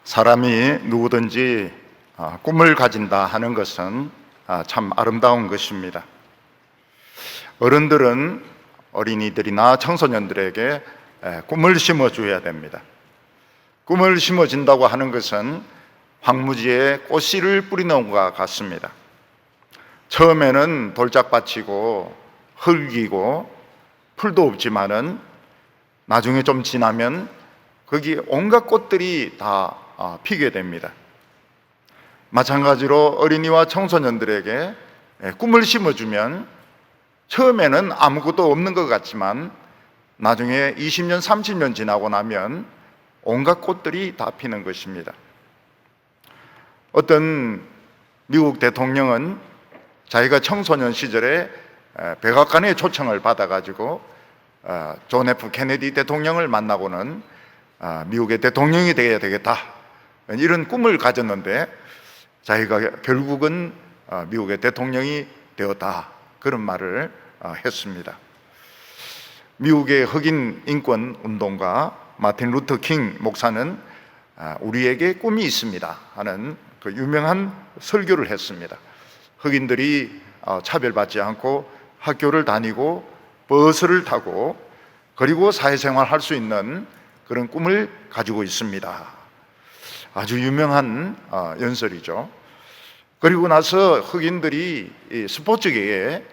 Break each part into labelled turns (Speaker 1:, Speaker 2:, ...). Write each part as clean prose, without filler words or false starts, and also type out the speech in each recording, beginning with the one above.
Speaker 1: 사람이 누구든지 꿈을 가진다 하는 것은 참 아름다운 것입니다. 어른들은 어린이들이나 청소년들에게 꿈을 심어줘야 됩니다. 꿈을 심어준다고 하는 것은 황무지에 꽃씨를 뿌리는 것과 같습니다. 처음에는 돌짝밭이고 흙이고 풀도 없지만은 나중에 좀 지나면 거기 온갖 꽃들이 다 피게 됩니다. 마찬가지로 어린이와 청소년들에게 꿈을 심어주면 처음에는 아무것도 없는 것 같지만 나중에 20년, 30년 지나고 나면 온갖 꽃들이 다 피는 것입니다. 어떤 미국 대통령은 자기가 청소년 시절에 백악관의 초청을 받아가지고 존 F 케네디 대통령을 만나고는 미국의 대통령이 되어야 되겠다 이런 꿈을 가졌는데 자기가 결국은 미국의 대통령이 되었다 그런 말을 했습니다. 미국의 흑인 인권 운동가 마틴 루터 킹 목사는 우리에게 꿈이 있습니다 하는 그 유명한 설교를 했습니다. 흑인들이 차별받지 않고 학교를 다니고 버스를 타고 그리고 사회생활 할 수 있는 그런 꿈을 가지고 있습니다. 아주 유명한 연설이죠. 그리고 나서 흑인들이 이 스포츠계에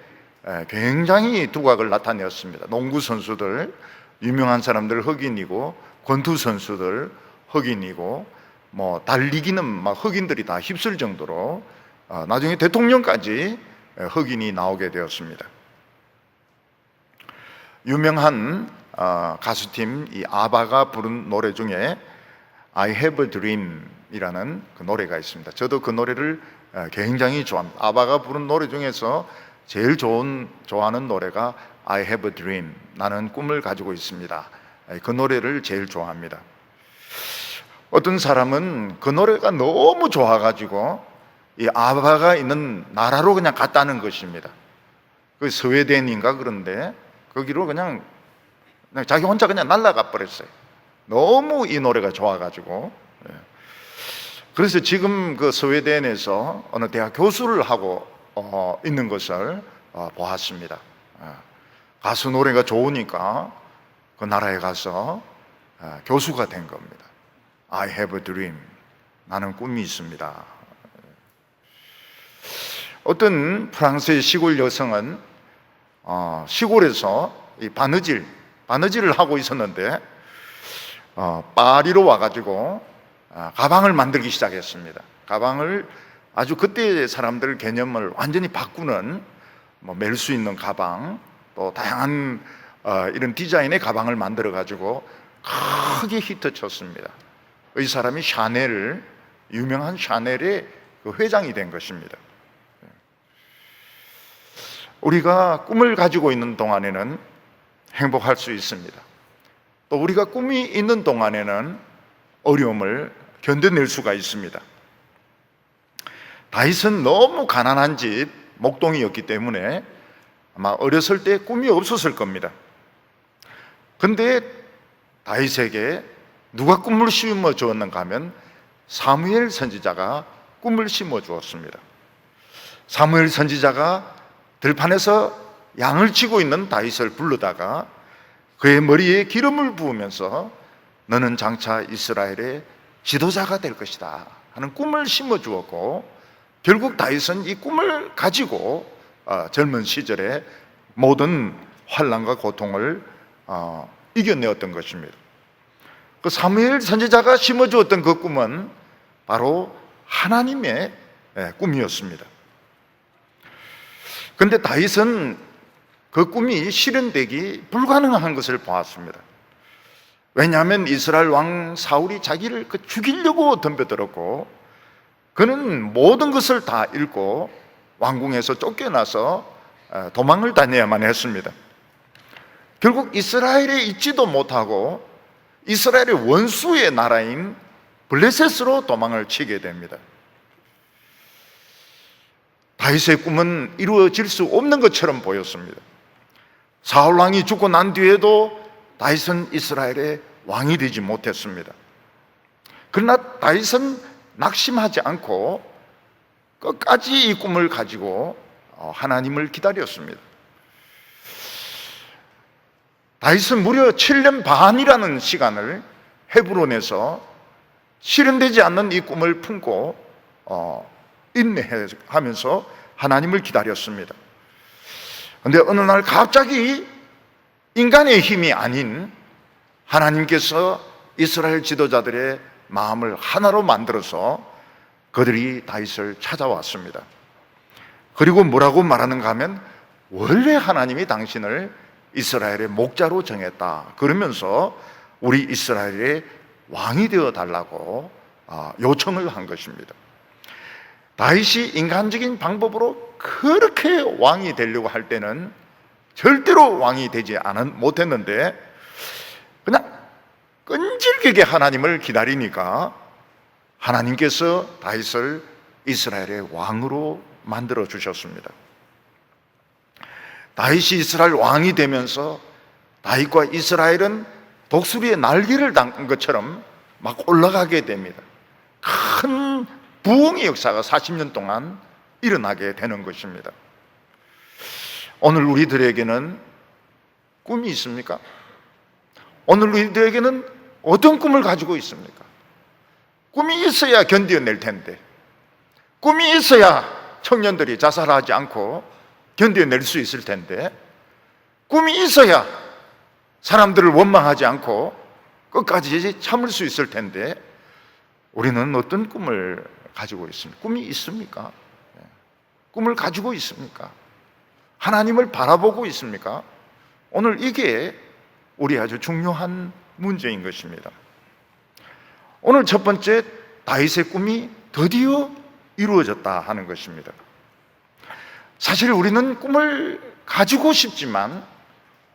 Speaker 1: 굉장히 두각을 나타내었습니다. 농구 선수들, 유명한 사람들 흑인이고 권투 선수들 흑인이고 뭐 달리기는 막 흑인들이 다 휩쓸 정도로 나중에 대통령까지 흑인이 나오게 되었습니다. 유명한 가수팀 이 아바가 부른 노래 중에 I Have a Dream 이라는 그 노래가 있습니다. 저도 그 노래를 굉장히 좋아합니다. 아바가 부른 노래 중에서 제일 좋아하는 노래가 I Have a Dream, 나는 꿈을 가지고 있습니다. 그 노래를 제일 좋아합니다. 어떤 사람은 그 노래가 너무 좋아가지고 이 아바가 있는 나라로 그냥 갔다는 것입니다. 그 스웨덴인가 그런데 거기로 그냥 자기 혼자 그냥 날아가 버렸어요. 너무 이 노래가 좋아가지고. 그래서 지금 그 스웨덴에서 어느 대학 교수를 하고 있는 것을 보았습니다. 가수 노래가 좋으니까 그 나라에 가서 교수가 된 겁니다. I have a dream, 나는 꿈이 있습니다. 어떤 프랑스의 시골 여성은 시골에서 이 바느질을 하고 있었는데 파리로 와가지고 가방을 만들기 시작했습니다. 가방을 아주 그때 사람들 개념을 완전히 바꾸는 멜 수 있는 가방, 또 다양한 이런 디자인의 가방을 만들어 가지고 크게 히트쳤습니다. 이 사람이 유명한 샤넬의 그 회장이 된 것입니다. 우리가 꿈을 가지고 있는 동안에는 행복할 수 있습니다. 또 우리가 꿈이 있는 동안에는 어려움을 견뎌낼 수가 있습니다. 다윗은 너무 가난한 집 목동이었기 때문에 아마 어렸을 때 꿈이 없었을 겁니다. 그런데 다윗에게 누가 꿈을 심어 주었는가 하면 사무엘 선지자가 꿈을 심어 주었습니다. 사무엘 선지자가 들판에서 양을 치고 있는 다윗을 부르다가 그의 머리에 기름을 부으면서 너는 장차 이스라엘의 지도자가 될 것이다 하는 꿈을 심어 주었고, 결국 다윗은 이 꿈을 가지고 젊은 시절에 모든 환난과 고통을 이겨내었던 것입니다. 그 사무엘 선지자가 심어 주었던 그 꿈은 바로 하나님의 꿈이었습니다. 그런데 다윗은 그 꿈이 실현되기 불가능한 것을 보았습니다. 왜냐하면 이스라엘 왕 사울이 자기를 죽이려고 덤벼들었고, 그는 모든 것을 다 잃고 왕궁에서 쫓겨나서 도망을 다녀야만 했습니다. 결국 이스라엘에 있지도 못하고 이스라엘의 원수의 나라인 블레셋으로 도망을 치게 됩니다. 다윗의 꿈은 이루어질 수 없는 것처럼 보였습니다. 사울 왕이 죽고 난 뒤에도 다윗은 이스라엘의 왕이 되지 못했습니다. 그러나 다윗은 낙심하지 않고 끝까지 이 꿈을 가지고 하나님을 기다렸습니다. 다윗은 무려 7년 반이라는 시간을 헤브론에서 실현되지 않는 이 꿈을 품고 인내하면서 하나님을 기다렸습니다. 그런데 어느 날 갑자기 인간의 힘이 아닌 하나님께서 이스라엘 지도자들의 마음을 하나로 만들어서 그들이 다윗을 찾아왔습니다. 그리고 뭐라고 말하는가 하면 원래 하나님이 당신을 이스라엘의 목자로 정했다, 그러면서 우리 이스라엘의 왕이 되어 달라고 요청을 한 것입니다. 다윗이 인간적인 방법으로 그렇게 왕이 되려고 할 때는 절대로 왕이 되지 못했는데 그냥 끈질기게 하나님을 기다리니까 하나님께서 다윗을 이스라엘의 왕으로 만들어 주셨습니다. 다윗이 이스라엘 왕이 되면서 다윗과 이스라엘은 독수리의 날개를 단 것처럼 막 올라가게 됩니다. 큰 부흥의 역사가 40년 동안 일어나게 되는 것입니다. 오늘 우리들에게는 꿈이 있습니까? 오늘 우리들에게는 어떤 꿈을 가지고 있습니까? 꿈이 있어야 견뎌낼 텐데, 꿈이 있어야 청년들이 자살하지 않고 견뎌낼 수 있을 텐데, 꿈이 있어야 사람들을 원망하지 않고 끝까지 참을 수 있을 텐데, 우리는 어떤 꿈을 가지고 있습니까? 꿈이 있습니까? 꿈을 가지고 있습니까? 하나님을 바라보고 있습니까? 오늘 이게 우리 아주 중요한 문제인 것입니다. 오늘 첫 번째, 다윗의 꿈이 드디어 이루어졌다 하는 것입니다. 사실 우리는 꿈을 가지고 싶지만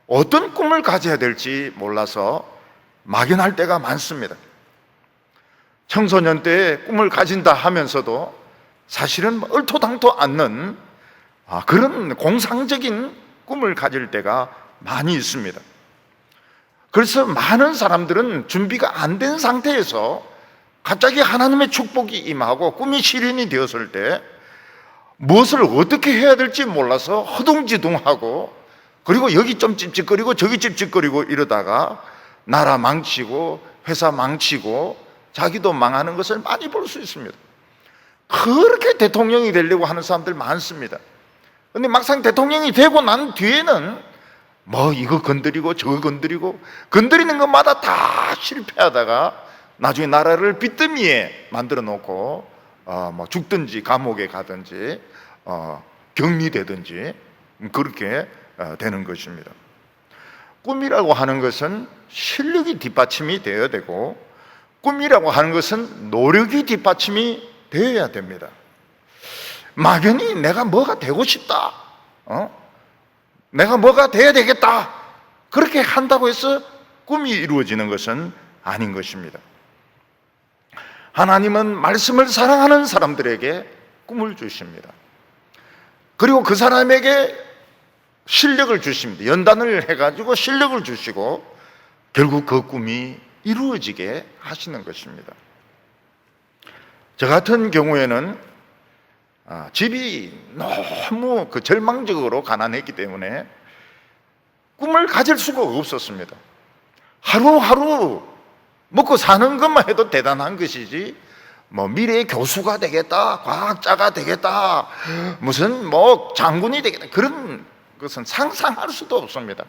Speaker 1: 어떤 꿈을 가져야 될지 몰라서 막연할 때가 많습니다. 청소년 때 꿈을 가진다 하면서도 사실은 얼토당토 않는 그런 공상적인 꿈을 가질 때가 많이 있습니다. 그래서 많은 사람들은 준비가 안 된 상태에서 갑자기 하나님의 축복이 임하고 꿈이 실현이 되었을 때 무엇을 어떻게 해야 될지 몰라서 허둥지둥하고, 그리고 여기 좀 찝찝거리고 저기 찝찝거리고 이러다가 나라 망치고 회사 망치고 자기도 망하는 것을 많이 볼 수 있습니다. 그렇게 대통령이 되려고 하는 사람들 많습니다. 그런데 막상 대통령이 되고 난 뒤에는 뭐 이거 건드리고 저거 건드리고 건드리는 것마다 다 실패하다가 나중에 나라를 빚더미에 만들어 놓고 뭐 죽든지 감옥에 가든지 격리되든지 그렇게 되는 것입니다. 꿈이라고 하는 것은 실력이 뒷받침이 되어야 되고, 꿈이라고 하는 것은 노력이 뒷받침이 되어야 됩니다. 막연히 내가 뭐가 되고 싶다, 내가 뭐가 돼야 되겠다, 그렇게 한다고 해서 꿈이 이루어지는 것은 아닌 것입니다. 하나님은 말씀을 사랑하는 사람들에게 꿈을 주십니다. 그리고 그 사람에게 실력을 주십니다. 연단을 해가지고 실력을 주시고 결국 그 꿈이 이루어지게 하시는 것입니다. 저 같은 경우에는 집이 너무 절망적으로 가난했기 때문에 꿈을 가질 수가 없었습니다. 하루하루 먹고 사는 것만 해도 대단한 것이지, 뭐 미래의 교수가 되겠다, 과학자가 되겠다, 무슨 뭐 장군이 되겠다, 그런 것은 상상할 수도 없습니다.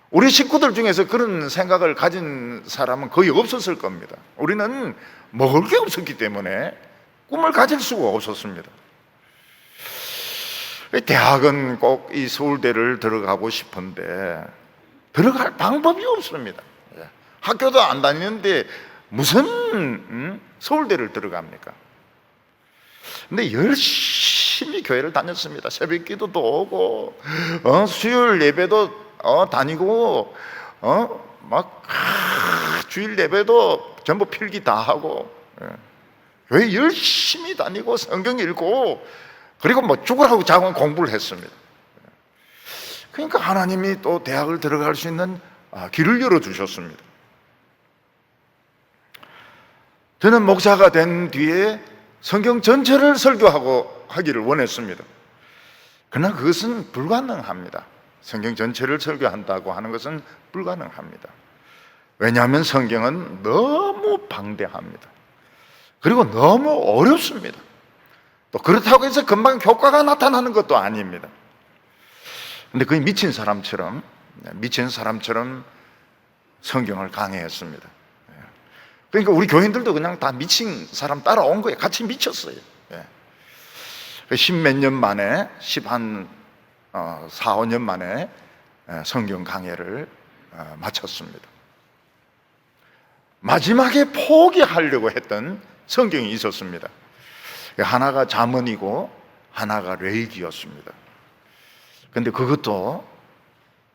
Speaker 1: 우리 식구들 중에서 그런 생각을 가진 사람은 거의 없었을 겁니다. 우리는 먹을 게 없었기 때문에 꿈을 가질 수가 없었습니다. 대학은 꼭 이 서울대를 들어가고 싶은데 들어갈 방법이 없습니다. 학교도 안 다니는데 무슨 서울대를 들어갑니까? 근데 열심히 교회를 다녔습니다. 새벽 기도도 오고 수요일 예배도 다니고 막 주일 예배도 전부 필기 다 하고 교회 열심히 다니고 성경 읽고, 그리고 뭐 죽으라고 작은 공부를 했습니다. 그러니까 하나님이 또 대학을 들어갈 수 있는 길을 열어주셨습니다. 저는 목사가 된 뒤에 성경 전체를 설교하고 하기를 원했습니다. 그러나 그것은 불가능합니다. 성경 전체를 설교한다고 하는 것은 불가능합니다. 왜냐하면 성경은 너무 방대합니다. 그리고 너무 어렵습니다. 또 그렇다고 해서 금방 효과가 나타나는 것도 아닙니다. 근데 거의 미친 사람처럼 성경을 강해했습니다. 그러니까 우리 교인들도 그냥 다 미친 사람 따라온 거예요. 같이 미쳤어요. 십몇 년 만에, 4, 5년 만에 성경 강해를 마쳤습니다. 마지막에 포기하려고 했던 성경이 있었습니다. 하나가 잠언이고 하나가 레위기였습니다. 그런데 그것도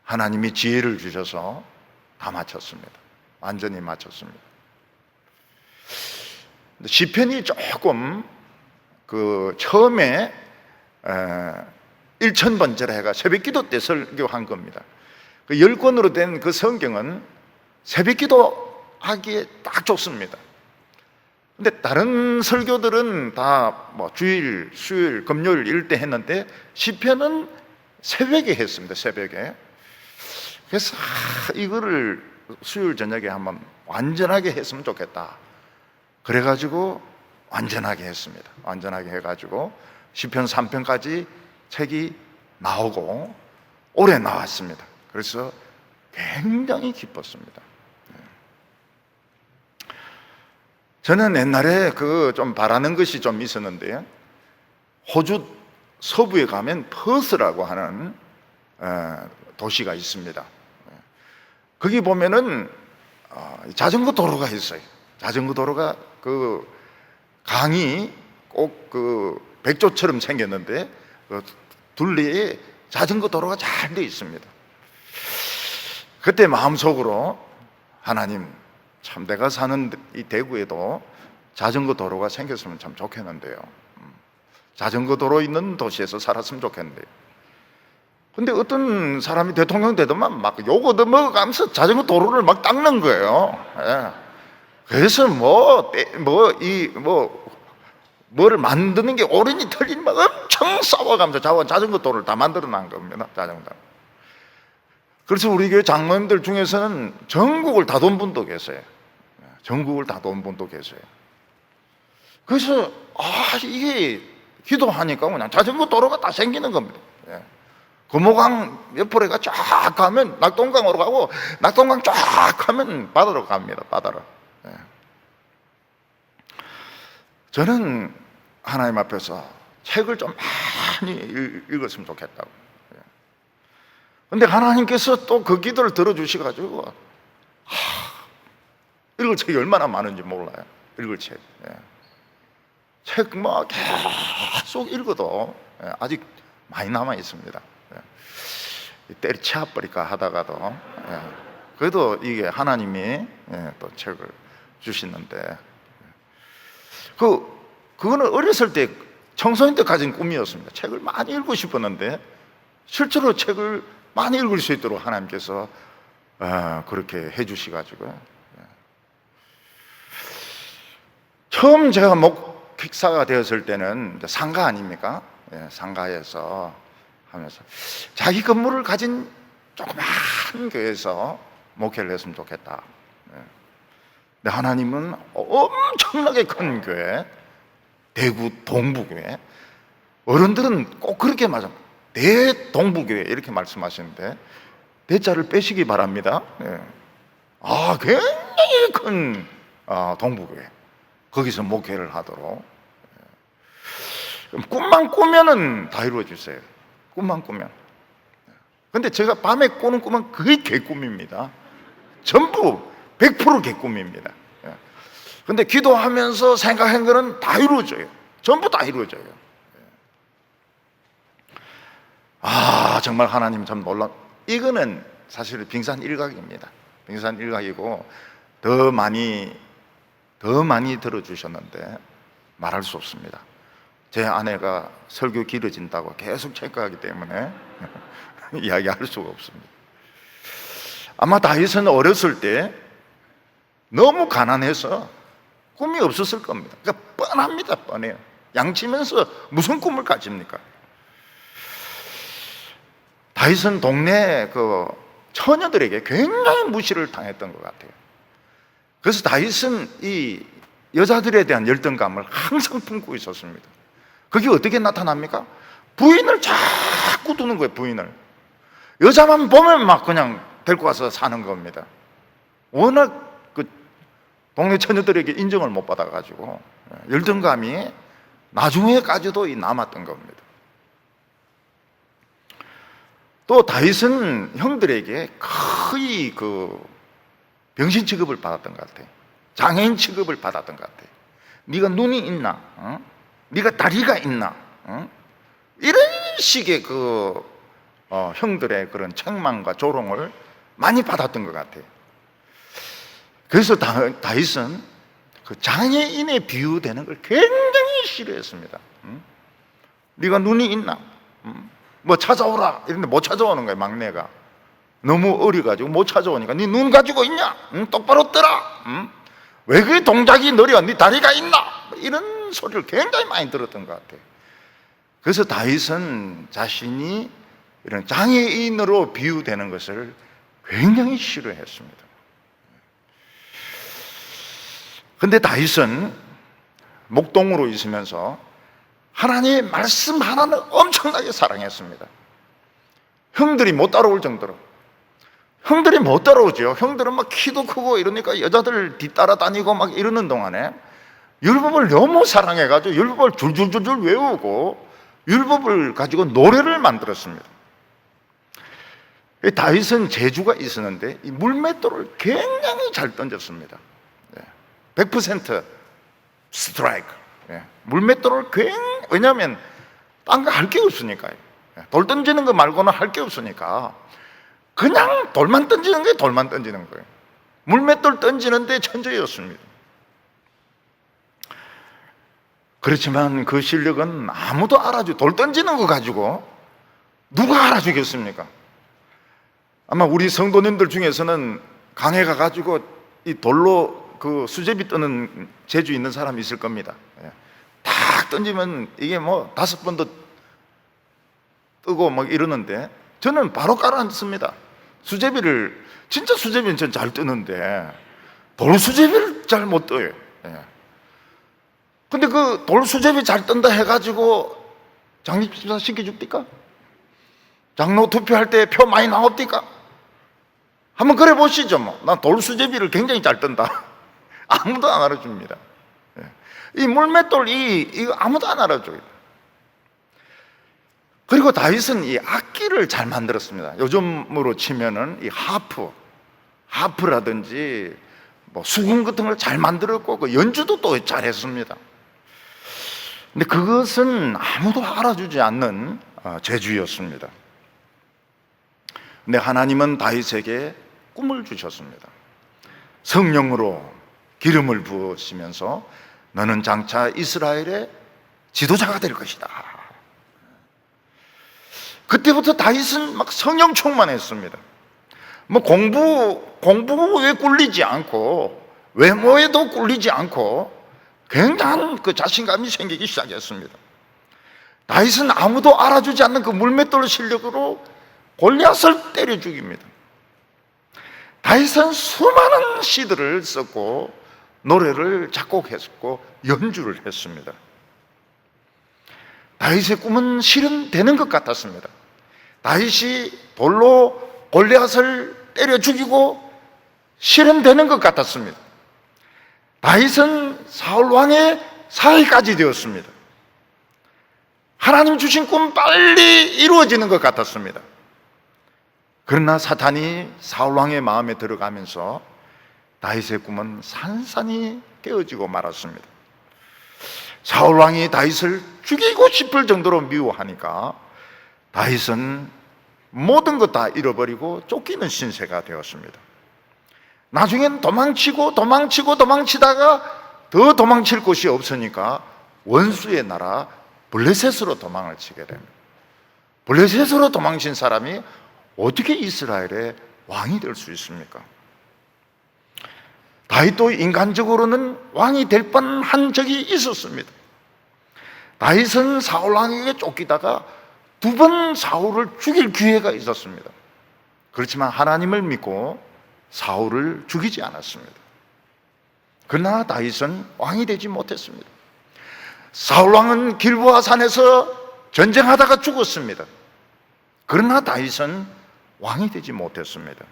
Speaker 1: 하나님이 지혜를 주셔서 다 마쳤습니다. 완전히 마쳤습니다. 시편이 조금 처음에 1000번째라 해가 새벽기도 때 설교한 겁니다. 10권으로 된 그 성경은 새벽기도 하기에 딱 좋습니다. 근데 다른 설교들은 다 주일, 수요일, 금요일 이럴 때 했는데 시편은 새벽에 했습니다. 새벽에. 그래서 이거를 수요일 저녁에 한번 완전하게 했으면 좋겠다. 그래가지고 완전하게 했습니다. 완전하게 해가지고 시편 3편까지 책이 나오고 올해 나왔습니다. 그래서 굉장히 기뻤습니다. 저는 옛날에 좀 바라는 것이 좀 있었는데요. 호주 서부에 가면 퍼스라고 하는 도시가 있습니다. 거기 보면은 자전거 도로가 있어요. 자전거 도로가 강이 꼭 백조처럼 생겼는데 둘레에 자전거 도로가 잘 되어 있습니다. 그때 마음속으로 하나님, 참 내가 사는 이 대구에도 자전거 도로가 생겼으면 참 좋겠는데요. 자전거 도로 있는 도시에서 살았으면 좋겠는데요. 근데 어떤 사람이 대통령 되더만 막 욕 얻어먹어가면서 자전거 도로를 막 닦는 거예요. 그래서 뭐를 만드는 게 옳으니 틀리니 막 엄청 싸워가면서 자전거 도로를 다 만들어 놓은 겁니다. 자전거. 그래서 우리 교회 장로님들 중에서는 전국을 다 돈 분도 계세요. 전국을 다 돈 분도 계세요. 그래서 이게 기도하니까 그냥 자전거 도로가 다 생기는 겁니다. 금호강 옆으로가 쫙 가면 낙동강으로 가고 낙동강 쫙 가면 바다로 갑니다. 바다로. 저는 하나님 앞에서 책을 좀 많이 읽었으면 좋겠다고. 근데 하나님께서 또 그 기도를 들어주셔가지고 읽을 책이 얼마나 많은지 몰라요. 읽을 책. 책 계속 읽어도 아직 많이 남아 있습니다. 때려치워버릴까 하다가도 그래도 이게 하나님이 또 책을 주시는데 그거는 어렸을 때 청소년 때 가진 꿈이었습니다. 책을 많이 읽고 싶었는데 실제로 책을 많이 읽을 수 있도록 하나님께서 그렇게 해주시가지고 처음 제가 목사가 되었을 때는 상가 아닙니까? 상가에서 하면서 자기 건물을 가진 조그만 교회에서 목회를 했으면 좋겠다. 근데 하나님은 엄청나게 큰 교회, 대구 동부교회, 어른들은 꼭 그렇게 말합니다. 대동부교회 이렇게 말씀하시는데 대자를 빼시기 바랍니다. 굉장히 큰 동부교회, 거기서 목회를 하도록. 꿈만 꾸면은 다 이루어 주세요. 꿈만 꾸면. 근데 제가 밤에 꾸는 꿈은 거의 개꿈입니다. 전부 100% 개꿈입니다. 근데 기도하면서 생각한 거는 다 이루어져요. 전부 다 이루어져요. 정말 하나님 참 이거는 사실 빙산 일각입니다. 빙산 일각이고 더 많이 들어주셨는데 말할 수 없습니다. 제 아내가 설교 길어진다고 계속 체크하기 때문에 이야기할 수가 없습니다. 아마 다윗은 어렸을 때 너무 가난해서 꿈이 없었을 겁니다. 그러니까 뻔합니다. 뻔해요. 양치면서 무슨 꿈을 가집니까? 다윗은 동네 그 처녀들에게 굉장히 무시를 당했던 것 같아요. 그래서 다윗은 이 여자들에 대한 열등감을 항상 품고 있었습니다. 그게 어떻게 나타납니까? 부인을 자꾸 두는 거예요. 부인을 여자만 보면 막 그냥 데리고 와서 사는 겁니다. 워낙 그 동네 처녀들에게 인정을 못 받아가지고 열등감이 나중에까지도 남았던 겁니다. 또 다윗은 형들에게 거의 그 병신 취급을 받았던 것 같아요. 장애인 취급을 받았던 것 같아요. 네가 눈이 있나? 네가 다리가 있나? 이런 식의 그 형들의 그런 책망과 조롱을 많이 받았던 것 같아요. 그래서 다윗은 그 장애인에 비유되는 걸 굉장히 싫어했습니다. 네가 눈이 있나? 뭐 찾아오라 이런데 못 찾아오는 거예요. 막내가 너무 어려가지고 못 찾아오니까 네 눈 가지고 있냐? 똑바로 뜨라. 왜 그게 동작이 느려? 네 다리가 있나? 이런 소리를 굉장히 많이 들었던 것 같아요. 그래서 다윗은 자신이 이런 장애인으로 비유되는 것을 굉장히 싫어했습니다. 근데 다윗은 목동으로 있으면서 하나님의 말씀 하나는 엄청나게 사랑했습니다. 형들이 못 따라올 정도로. 형들이 못 따라오죠. 형들은 막 키도 크고 이러니까 여자들 뒤따라 다니고 막 이러는 동안에 율법을 너무 사랑해가지고 율법을 줄줄줄줄 외우고 율법을 가지고 노래를 만들었습니다. 다윗은 재주가 있었는데 이 물맷돌을 굉장히 잘 던졌습니다. 100% 스트라이크. 물맷돌을 왜냐하면 딴 거 할 게 없으니까요. 돌 던지는 거 말고는 할 게 없으니까 그냥 돌만 던지는 게 돌만 던지는 거예요. 물맷돌 던지는데 천재였습니다. 그렇지만 그 실력은 아무도 돌 던지는 거 가지고 누가 알아주겠습니까? 아마 우리 성도님들 중에서는 강에 가가지고 이 돌로 그 수제비 뜨는 재주 있는 사람이 있을 겁니다. 탁 던지면 이게 뭐 5번도 뜨고 막 이러는데 저는 바로 깔아앉습니다. 진짜 수제비는 전 잘 뜨는데 돌 수제비를 잘 못 떠요. 근데 그 돌 수제비 잘 뜬다 해가지고 장립심사 시켜줍니까? 장로 투표할 때 표 많이 나옵니까? 한번 그래 보시죠. 난 돌 수제비를 굉장히 잘 뜬다. 아무도 안 알아줍니다. 이 물맷돌 이거 아무도 안 알아줘요. 그리고 다윗은 이 악기를 잘 만들었습니다. 요즘으로 치면은 이 하프라든지 뭐 수금 같은 걸 잘 만들었고 그 연주도 또 잘했습니다. 근데 그것은 아무도 알아주지 않는 재주였습니다. 근데 하나님은 다윗에게 꿈을 주셨습니다. 성령으로 기름을 부으시면서 너는 장차 이스라엘의 지도자가 될 것이다. 그때부터 다윗은 막 성령 충만했습니다. 뭐 공부에 꿀리지 않고 외모에도 꿀리지 않고 굉장한 그 자신감이 생기기 시작했습니다. 다윗은 아무도 알아주지 않는 그 물맷돌 실력으로 골리앗을 때려 죽입니다. 다윗은 수많은 시들을 썼고 노래를 작곡했고 연주를 했습니다. 다윗의 꿈은 실현되는 것 같았습니다. 다윗이 돌로 골리앗을 때려 죽이고 실현되는 것 같았습니다. 다윗은 사울 왕의 사위까지 되었습니다. 하나님 주신 꿈 빨리 이루어지는 것 같았습니다. 그러나 사탄이 사울 왕의 마음에 들어가면서 다윗의 꿈은 산산이 깨어지고 말았습니다. 사울 왕이 다윗을 죽이고 싶을 정도로 미워하니까 다윗은 모든 것 다 잃어버리고 쫓기는 신세가 되었습니다. 나중엔 도망치다가 더 도망칠 곳이 없으니까 원수의 나라 블레셋으로 도망을 치게 됩니다. 블레셋으로 도망친 사람이 어떻게 이스라엘의 왕이 될 수 있습니까? 다윗도 인간적으로는 왕이 될 뻔한 적이 있었습니다. 다윗은 사울 왕에게 쫓기다가 2번 사울을 죽일 기회가 있었습니다. 그렇지만 하나님을 믿고 사울을 죽이지 않았습니다. 그러나 다윗은 왕이 되지 못했습니다. 사울 왕은 길보아 산에서 전쟁하다가 죽었습니다. 그러나 다윗은 왕이 되지 못했습니다.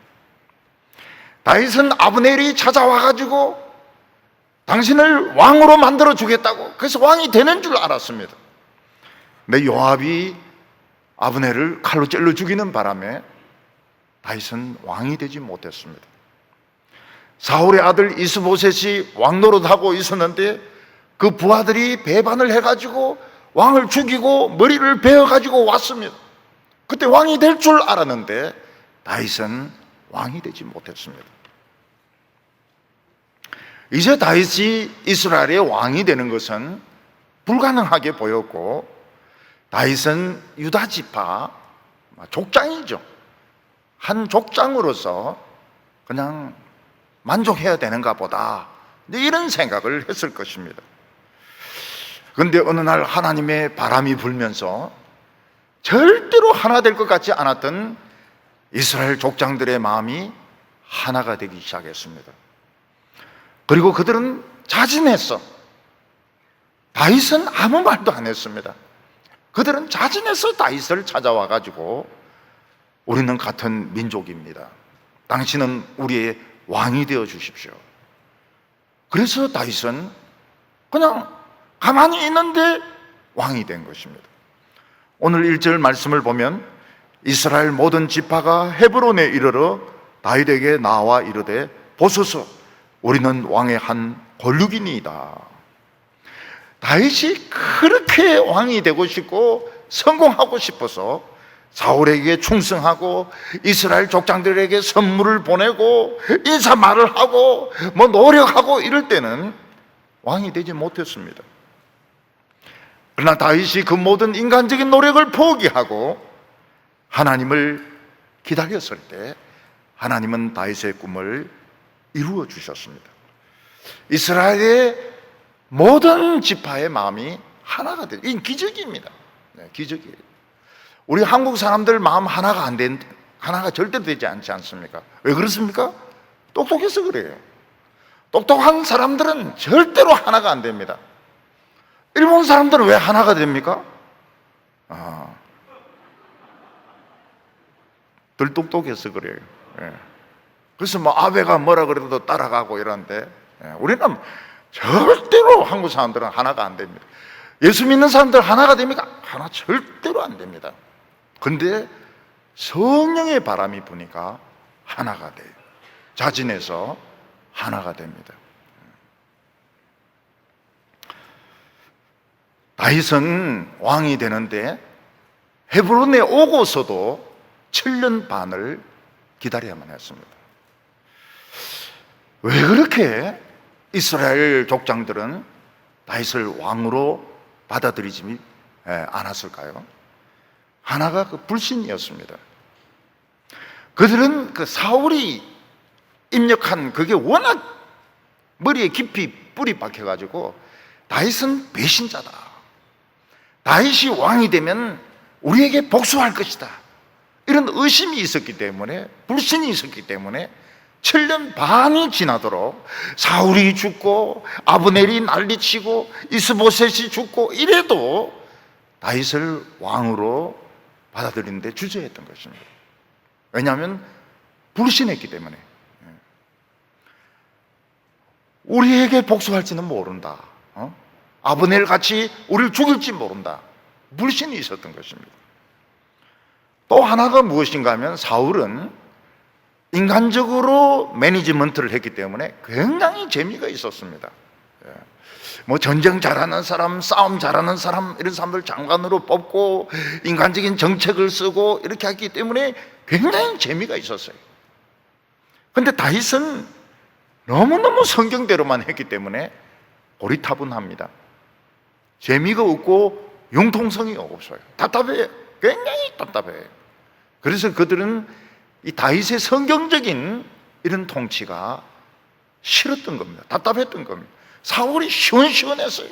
Speaker 1: 다윗은 아브넬이 찾아와가지고 당신을 왕으로 만들어 주겠다고, 그래서 왕이 되는 줄 알았습니다. 근데 요압이 아브넬을 칼로 찔러 죽이는 바람에 다윗은 왕이 되지 못했습니다. 사울의 아들 이스보셋이 왕 노릇하고 있었는데 그 부하들이 배반을 해가지고 왕을 죽이고 머리를 베어가지고 왔습니다. 그때 왕이 될 줄 알았는데 다윗은 왕이 되지 못했습니다. 이제 다윗이 이스라엘의 왕이 되는 것은 불가능하게 보였고, 다윗은 유다 지파 족장이죠. 한 족장으로서 그냥 만족해야 되는가 보다, 이런 생각을 했을 것입니다. 그런데 어느 날 하나님의 바람이 불면서 절대로 하나 될 것 같지 않았던 이스라엘 족장들의 마음이 하나가 되기 시작했습니다. 그리고 그들은 자진했어. 다윗은 아무 말도 안 했습니다. 그들은 자진해서 다윗을 찾아와 가지고 우리는 같은 민족입니다. 당신은 우리의 왕이 되어 주십시오. 그래서 다윗은 그냥 가만히 있는데 왕이 된 것입니다. 오늘 1절 말씀을 보면 이스라엘 모든 지파가 헤브론에 이르러 다윗에게 나와 이르되 보소서, 우리는 왕의 한 권륙이니이다. 다윗이 그렇게 왕이 되고 싶고 성공하고 싶어서 사울에게 충성하고 이스라엘 족장들에게 선물을 보내고 인사말을 하고 노력하고 이럴 때는 왕이 되지 못했습니다. 그러나 다윗이 그 모든 인간적인 노력을 포기하고 하나님을 기다렸을 때 하나님은 다윗의 꿈을 이루어 주셨습니다. 이스라엘의 모든 지파의 마음이 하나가 돼요. 이 기적입니다. 기적이에요. 우리 한국 사람들 마음 하나가 절대로 되지 않지 않습니까? 왜 그렇습니까? 똑똑해서 그래요. 똑똑한 사람들은 절대로 하나가 안 됩니다. 일본 사람들은 왜 하나가 됩니까? 덜 똑똑해서 그래요. 그래서 아베가 뭐라 그래도 따라가고 이러는데, 우리는 절대로 한국 사람들은 하나가 안 됩니다. 예수 믿는 사람들 하나가 됩니까? 하나 절대로 안 됩니다. 근데 성령의 바람이 부니까 하나가 돼요. 자진해서 하나가 됩니다. 다윗은 왕이 되는데 헤브론에 오고서도 7년 반을 기다려야만 했습니다. 왜 그렇게 이스라엘 족장들은 다윗을 왕으로 받아들이지 않았을까요? 하나가 그 불신이었습니다. 그들은 그 사울이 입력한 그게 워낙 머리에 깊이 뿌리 박혀가지고 다윗은 배신자다, 다윗이 왕이 되면 우리에게 복수할 것이다, 이런 의심이 있었기 때문에, 불신이 있었기 때문에 7년 반이 지나도록 사울이 죽고 아브넬이 난리치고 이스보셋이 죽고 이래도 다윗을 왕으로 받아들이는데 주저했던 것입니다. 왜냐하면 불신했기 때문에. 우리에게 복수할지는 모른다, 아브넬 같이 우리를 죽일지 모른다, 불신이 있었던 것입니다. 또 하나가 무엇인가 하면 사울은 인간적으로 매니지먼트를 했기 때문에 굉장히 재미가 있었습니다. 전쟁 잘하는 사람, 싸움 잘하는 사람, 이런 사람들 장관으로 뽑고 인간적인 정책을 쓰고 이렇게 했기 때문에 굉장히 재미가 있었어요. 그런데 다윗은 너무너무 성경대로만 했기 때문에 고리타분합니다. 재미가 없고 융통성이 없어요. 답답해요. 굉장히 답답해요. 그래서 그들은 이 다윗의 성경적인 이런 통치가 싫었던 겁니다. 답답했던 겁니다. 사울이 시원시원했어요.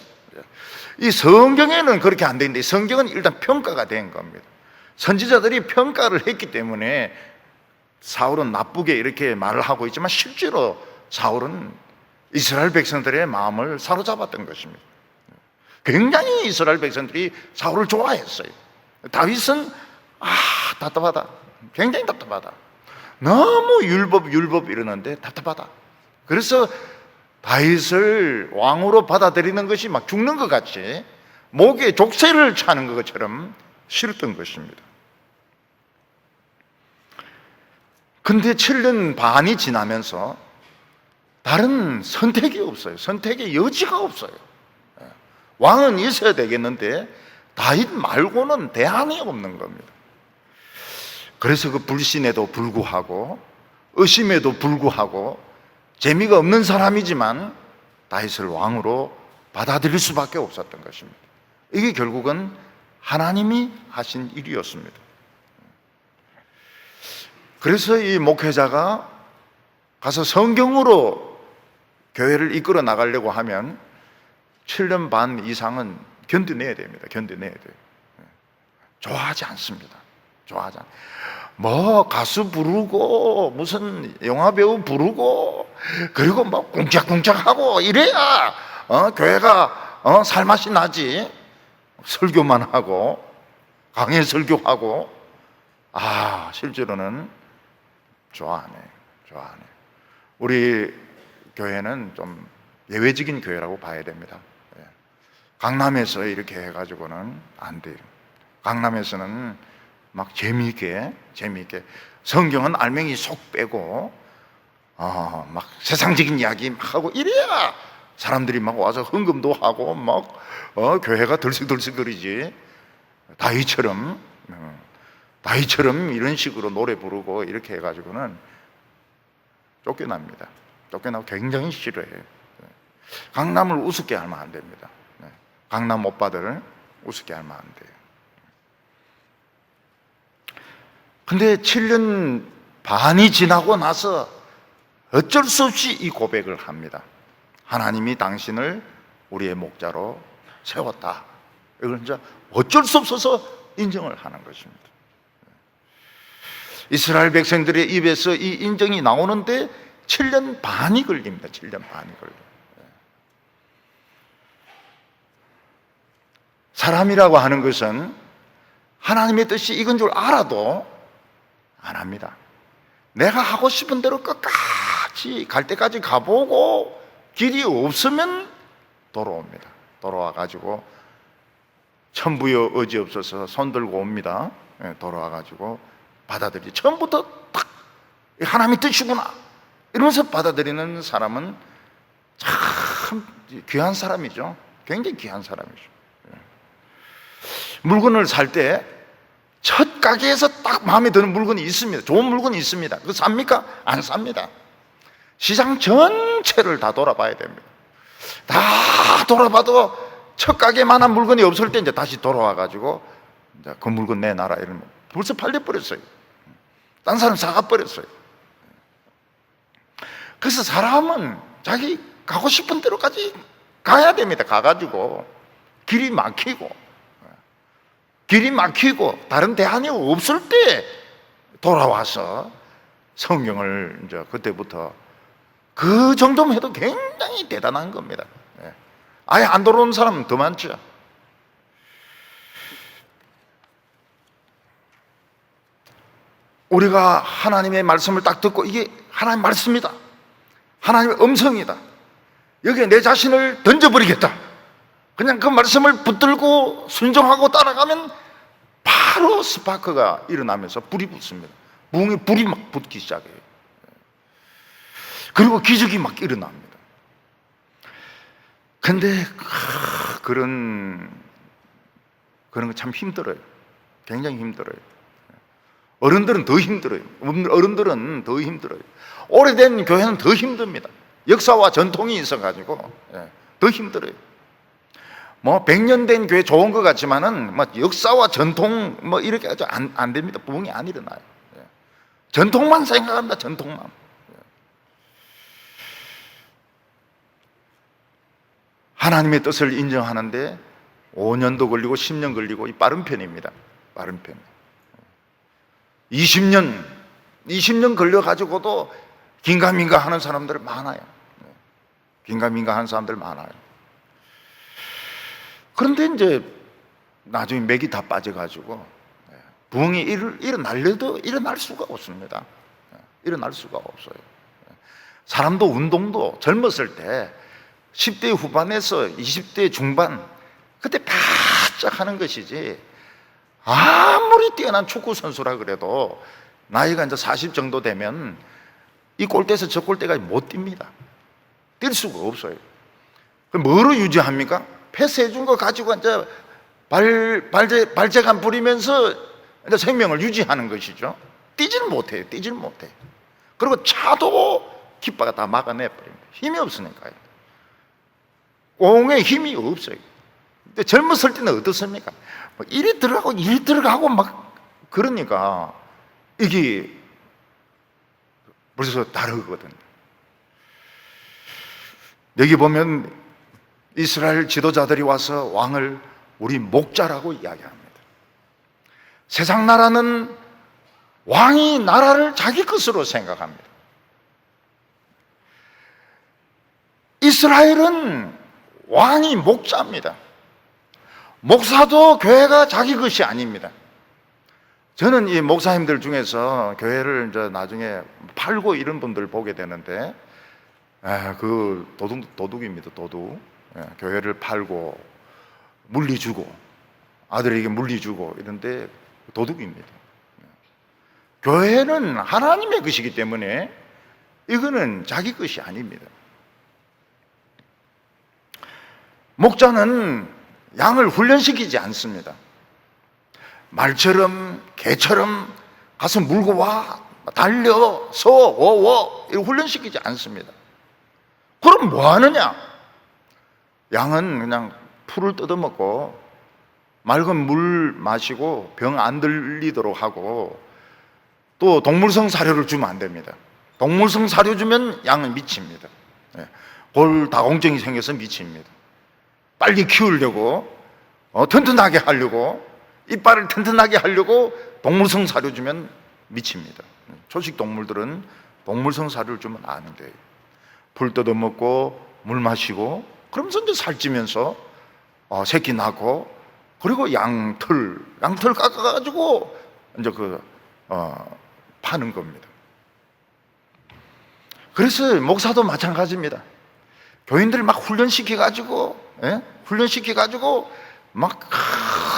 Speaker 1: 이 성경에는 그렇게 안 되는데 성경은 일단 평가가 된 겁니다. 선지자들이 평가를 했기 때문에 사울은 나쁘게 이렇게 말을 하고 있지만 실제로 사울은 이스라엘 백성들의 마음을 사로잡았던 것입니다. 굉장히 이스라엘 백성들이 사울을 좋아했어요. 다윗은 답답하다. 굉장히 답답하다. 너무 율법 이러는데 답답하다. 그래서 다윗을 왕으로 받아들이는 것이 막 죽는 것 같이 목에 족쇄를 차는 것처럼 싫었던 것입니다. 근데 7년 반이 지나면서 다른 선택이 없어요. 선택의 여지가 없어요. 왕은 있어야 되겠는데 다윗 말고는 대안이 없는 겁니다. 그래서 그 불신에도 불구하고 의심에도 불구하고 재미가 없는 사람이지만 다윗을 왕으로 받아들일 수밖에 없었던 것입니다. 이게 결국은 하나님이 하신 일이었습니다. 그래서 이 목회자가 가서 성경으로 교회를 이끌어 나가려고 하면 7년 반 이상은 견뎌내야 됩니다. 견뎌내야 돼요. 좋아하지 않습니다. 좋아하지 않습니다. 뭐 가수 부르고 무슨 영화배우 부르고 그리고 막 꿍짝꿍짝하고 이래야 교회가 살맛이 나지. 설교만 하고 강해 설교하고 실제로는 좋아하네. 우리 교회는 좀 예외적인 교회라고 봐야 됩니다. 강남에서 이렇게 해가지고는 안 돼요. 강남에서는 막 재미있게 성경은 알맹이 속 빼고 막 세상적인 이야기 막 하고 이래야 사람들이 막 와서 헌금도 하고 막 교회가 들썩들썩거리지. 다윗처럼 이런 식으로 노래 부르고 이렇게 해가지고는 쫓겨납니다. 쫓겨나고 굉장히 싫어해요. 강남을 우습게 하면 안 됩니다. 강남 오빠들 우습게 하면 안 돼요. 근데 7년 반이 지나고 나서 어쩔 수 없이 이 고백을 합니다. 하나님이 당신을 우리의 목자로 세웠다. 이걸 이제 어쩔 수 없어서 인정을 하는 것입니다. 이스라엘 백성들의 입에서 이 인정이 나오는데 7년 반이 걸립니다. 7년 반이 걸려요. 사람이라고 하는 것은 하나님의 뜻이 이건 줄 알아도 안 합니다. 내가 하고 싶은 대로 끝까지 갈 때까지 가보고 길이 없으면 돌아옵니다. 돌아와가지고 천부여 의지없어서 손들고 옵니다. 돌아와가지고 받아들이지. 처음부터 딱 하나님의 뜻이구나 이러면서 받아들이는 사람은 참 귀한 사람이죠. 굉장히 귀한 사람이죠. 물건을 살 때 첫 가게에서 딱 마음에 드는 물건이 있습니다. 좋은 물건이 있습니다. 그거 삽니까? 안 삽니다. 시장 전체를 다 돌아봐야 됩니다. 다 돌아봐도 첫 가게만한 물건이 없을 때 이제 다시 돌아와가지고 이제 그 물건 내놔라 이러면 벌써 팔려버렸어요. 딴 사람 사가버렸어요. 그래서 사람은 자기 가고 싶은 데로까지 가야 됩니다. 가가지고 길이 막히고 다른 대안이 없을 때 돌아와서 성경을 이제 그때부터 그 정도면 해도 굉장히 대단한 겁니다. 아예 안 돌아오는 사람은 더 많죠. 우리가 하나님의 말씀을 딱 듣고 이게 하나님의 말씀이다. 하나님의 음성이다. 여기에 내 자신을 던져버리겠다. 그냥 그 말씀을 붙들고 순종하고 따라가면 바로 스파크가 일어나면서 불이 붙습니다. 무응에 불이 막 붙기 시작해요. 그리고 기적이 막 일어납니다. 근데 그런 거 참 힘들어요. 굉장히 힘들어요. 어른들은 더 힘들어요. 오래된 교회는 더 힘듭니다. 역사와 전통이 있어가지고 더 힘들어요. 뭐 100년 된 교회 좋은 것 같지만은 뭐 역사와 전통 뭐 이렇게 아주 안 됩니다. 부흥이 안 일어나요. 전통만 생각합니다. 전통만. 하나님의 뜻을 인정하는데 5년도 걸리고 10년 걸리고 이 빠른 편입니다. 빠른 편. 20년 걸려가지고도 긴가민가 하는 사람들 많아요. 긴가민가 하는 사람들 많아요. 그런데 이제 나중에 맥이 다 빠져가지고 부흥이 일어날려도 일어날 수가 없습니다. 일어날 수가 없어요. 사람도 운동도 젊었을 때 10대 후반에서 20대 중반 그때 바짝 하는 것이지, 아무리 뛰어난 축구 선수라 그래도 나이가 이제 40 정도 되면 이 골대에서 저 골대까지 못 뜁니다. 뛸 수가 없어요. 그럼 뭐로 유지합니까? 패스해 준 거 가지고 이제 발재간 부리면서 이제 생명을 유지하는 것이죠. 뛰지는 못해요. 그리고 차도 깃바가 다 막아내버립니다. 힘이 없으니까요. 공에 힘이 없어요. 근데 젊었을 때는 어떻습니까? 이리 들어가고 막 그러니까 이게 벌써 다르거든요. 여기 보면 이스라엘 지도자들이 와서 왕을 우리 목자라고 이야기합니다. 세상 나라는 왕이 나라를 자기 것으로 생각합니다. 이스라엘은 왕이 목자입니다. 목사도 교회가 자기 것이 아닙니다. 저는 이 목사님들 중에서 교회를 이제 나중에 팔고 이런 분들 보게 되는데, 그 도둑입니다. 도둑. 교회를 팔고 물리주고 아들에게 물리주고 이런데 도둑입니다. 교회는 하나님의 것이기 때문에 이거는 자기 것이 아닙니다. 목자는 양을 훈련시키지 않습니다. 말처럼 개처럼 가서 물고 와, 달려, 서, 워워 이렇게 훈련시키지 않습니다. 그럼 뭐 하느냐? 양은 그냥 풀을 뜯어먹고 맑은 물 마시고 병 안 들리도록 하고, 또 동물성 사료를 주면 안 됩니다. 동물성 사료 주면 양은 미칩니다. 골다공증이 생겨서 미칩니다. 빨리 키우려고, 튼튼하게 하려고, 이빨을 튼튼하게 하려고 동물성 사료 주면 미칩니다. 초식 동물들은 동물성 사료를 주면 안 돼요. 풀 뜯어먹고 물 마시고 그러면서 이제 살찌면서 새끼 낳고, 그리고 양털 깎아가지고 이제 파는 겁니다. 그래서 목사도 마찬가지입니다. 교인들 막 훈련시켜가지고 막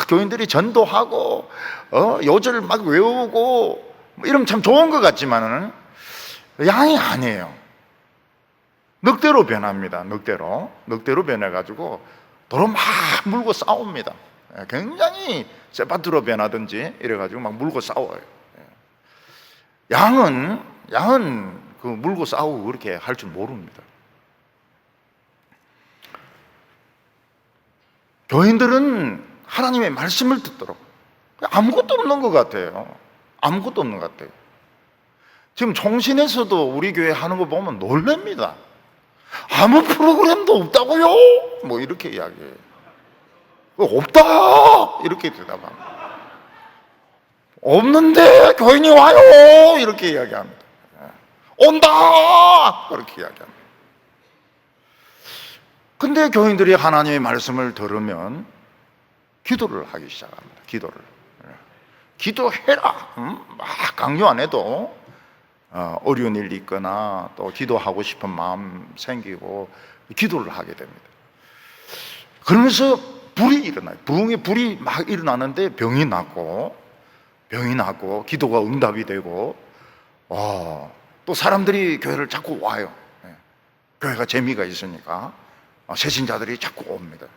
Speaker 1: 교인들이 전도하고 요절 막 외우고 뭐 이러면 참 좋은 것 같지만은 양이 아니에요. 늑대로 변합니다. 늑대로 변해가지고 도로 막 물고 싸웁니다. 굉장히 세파트로 변하든지 이래가지고 막 물고 싸워요. 양은 그 물고 싸우고 그렇게 할 줄 모릅니다. 교인들은 하나님의 말씀을 듣도록 아무것도 없는 것 같아요. 지금 총신에서도 우리 교회 하는 거 보면 놀랍니다. 아무 프로그램도 없다고요? 뭐 이렇게 이야기해요. 없다 이렇게 대답합니다. 없는데 교인이 와요 이렇게 이야기합니다. 온다 그렇게 이야기합니다. 근데 교인들이 하나님의 말씀을 들으면 기도를 하기 시작합니다. 기도해라. 막 강요 안 해도 어려운 일이 있거나 또 기도하고 싶은 마음 생기고 기도를 하게 됩니다. 그러면서 불이 일어나요. 부흥의 불이 막 일어나는데 병이 낫고 기도가 응답이 되고, 또 사람들이 교회를 자꾸 와요. 교회가 재미가 있으니까 새신자들이 자꾸 옵니다.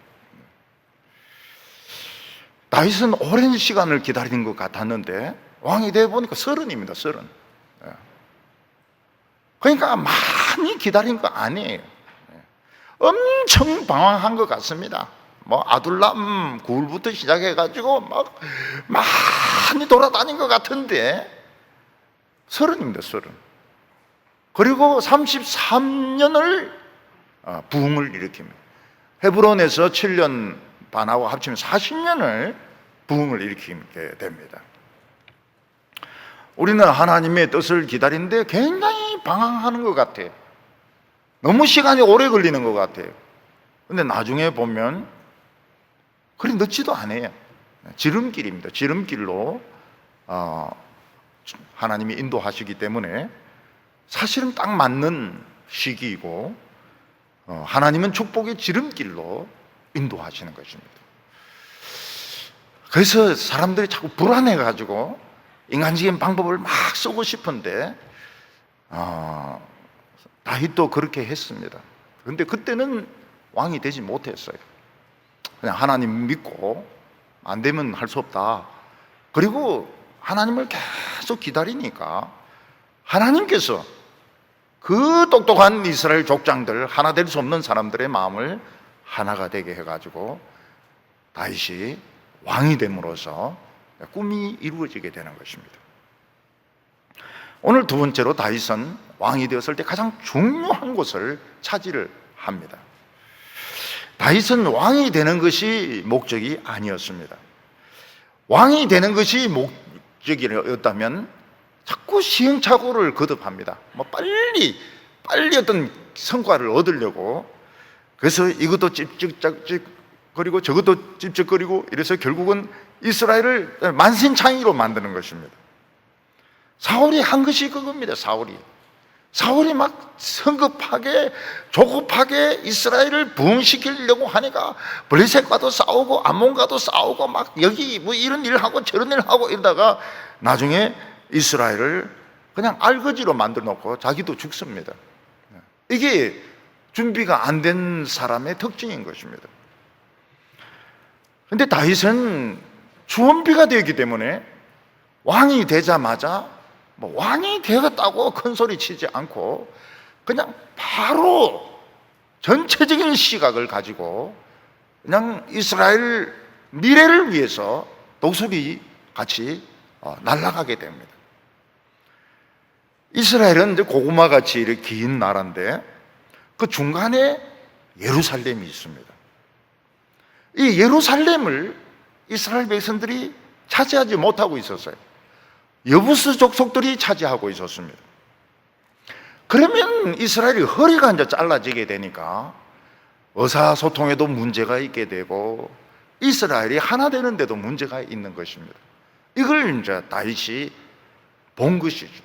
Speaker 1: 다윗은 오랜 시간을 기다린 것 같았는데 왕이 되어 보니까 30입니다. 30. 그러니까 많이 기다린 거 아니에요. 엄청 방황한 것 같습니다. 뭐 아둘람 굴부터 시작해가지고 막 많이 돌아다닌 것 같은데 30입니다. 30. 그리고 33년을 부흥을 일으킵니다. 헤브론에서 7년 반하고 합치면 40년을 부흥을 일으키게 됩니다. 우리는 하나님의 뜻을 기다리는데 굉장히 방황하는 것 같아요. 너무 시간이 오래 걸리는 것 같아요. 근데 나중에 보면 그리 늦지도 않아요. 지름길입니다. 지름길로 하나님이 인도하시기 때문에 사실은 딱 맞는 시기이고, 하나님은 축복의 지름길로 인도하시는 것입니다. 그래서 사람들이 자꾸 불안해가지고 인간적인 방법을 막 쓰고 싶은데, 다윗도 그렇게 했습니다. 그런데 그때는 왕이 되지 못했어요. 그냥 하나님 믿고 안 되면 할 수 없다. 그리고 하나님을 계속 기다리니까 하나님께서 그 똑똑한 이스라엘 족장들, 하나 될 수 없는 사람들의 마음을 하나가 되게 해가지고 다윗이 왕이 됨으로써 꿈이 이루어지게 되는 것입니다. 오늘 두 번째로 다윗은 왕이 되었을 때 가장 중요한 곳을 차지를 합니다. 다윗은 왕이 되는 것이 목적이 아니었습니다. 왕이 되는 것이 목적이었다면 자꾸 시행착오를 거듭합니다. 빨리 어떤 성과를 얻으려고, 그래서 이것도 찝찝거리고 저것도 찝찝거리고, 이래서 결국은 이스라엘을 만신창이로 만드는 것입니다. 사울이 한 것이 그겁니다. 사울이 막 성급하게 조급하게 이스라엘을 부흥시키려고 하니까 블레셋과도 싸우고 암몬과도 싸우고 막 여기 뭐 이런 일을 하고 저런 일을 하고 이러다가 나중에 이스라엘을 그냥 알거지로 만들어 놓고 자기도 죽습니다. 이게 준비가 안 된 사람의 특징인 것입니다. 그런데 다윗은 주원비가 되었기 때문에 왕이 되자마자 왕이 되었다고 큰 소리 치지 않고 그냥 바로 전체적인 시각을 가지고 그냥 이스라엘 미래를 위해서 독수리 같이 날아가게 됩니다. 이스라엘은 이제 고구마같이 이렇게 긴 나라인데 그 중간에 예루살렘이 있습니다. 이 예루살렘을 이스라엘 백성들이 차지하지 못하고 있었어요. 여부스 족속들이 차지하고 있었습니다. 그러면 이스라엘이 허리가 이제 잘라지게 되니까 의사소통에도 문제가 있게 되고 이스라엘이 하나 되는데도 문제가 있는 것입니다. 이걸 이제 다윗이 본 것이죠.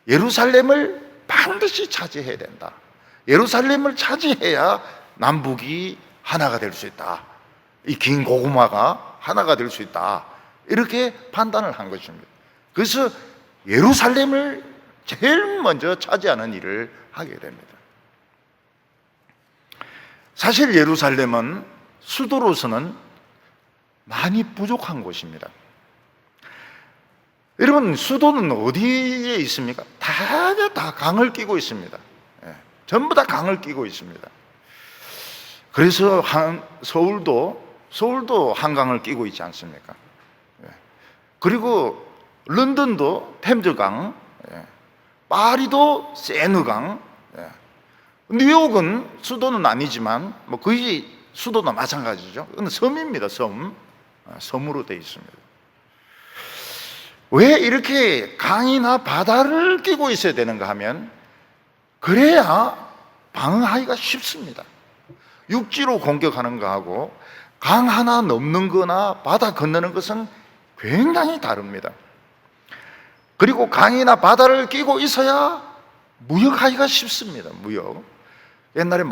Speaker 1: 예루살렘을 반드시 차지해야 된다. 예루살렘을 차지해야 남북이 하나가 될 수 있다. 이 긴 고구마가 하나가 될 수 있다. 이렇게 판단을 한 것입니다. 그래서 예루살렘을 제일 먼저 차지하는 일을 하게 됩니다. 사실 예루살렘은 수도로서는 많이 부족한 곳입니다. 여러분, 수도는 어디에 있습니까? 다 강을 끼고 있습니다. 전부 다 강을 끼고 있습니다. 그래서 서울도 한강을 끼고 있지 않습니까? 그리고 런던도 템즈강, 파리도 세느강, 뉴욕은 수도는 아니지만 거의 수도나 마찬가지죠. 이건 섬입니다. 섬으로 되어 있습니다. 왜 이렇게 강이나 바다를 끼고 있어야 되는가 하면 그래야 방어하기가 쉽습니다. 육지로 공격하는 거하고 강 하나 넘는 거나 바다 건너는 것은 굉장히 다릅니다. 그리고 강이나 바다를 끼고 있어야 무역하기가 쉽습니다. 무역. 옛날에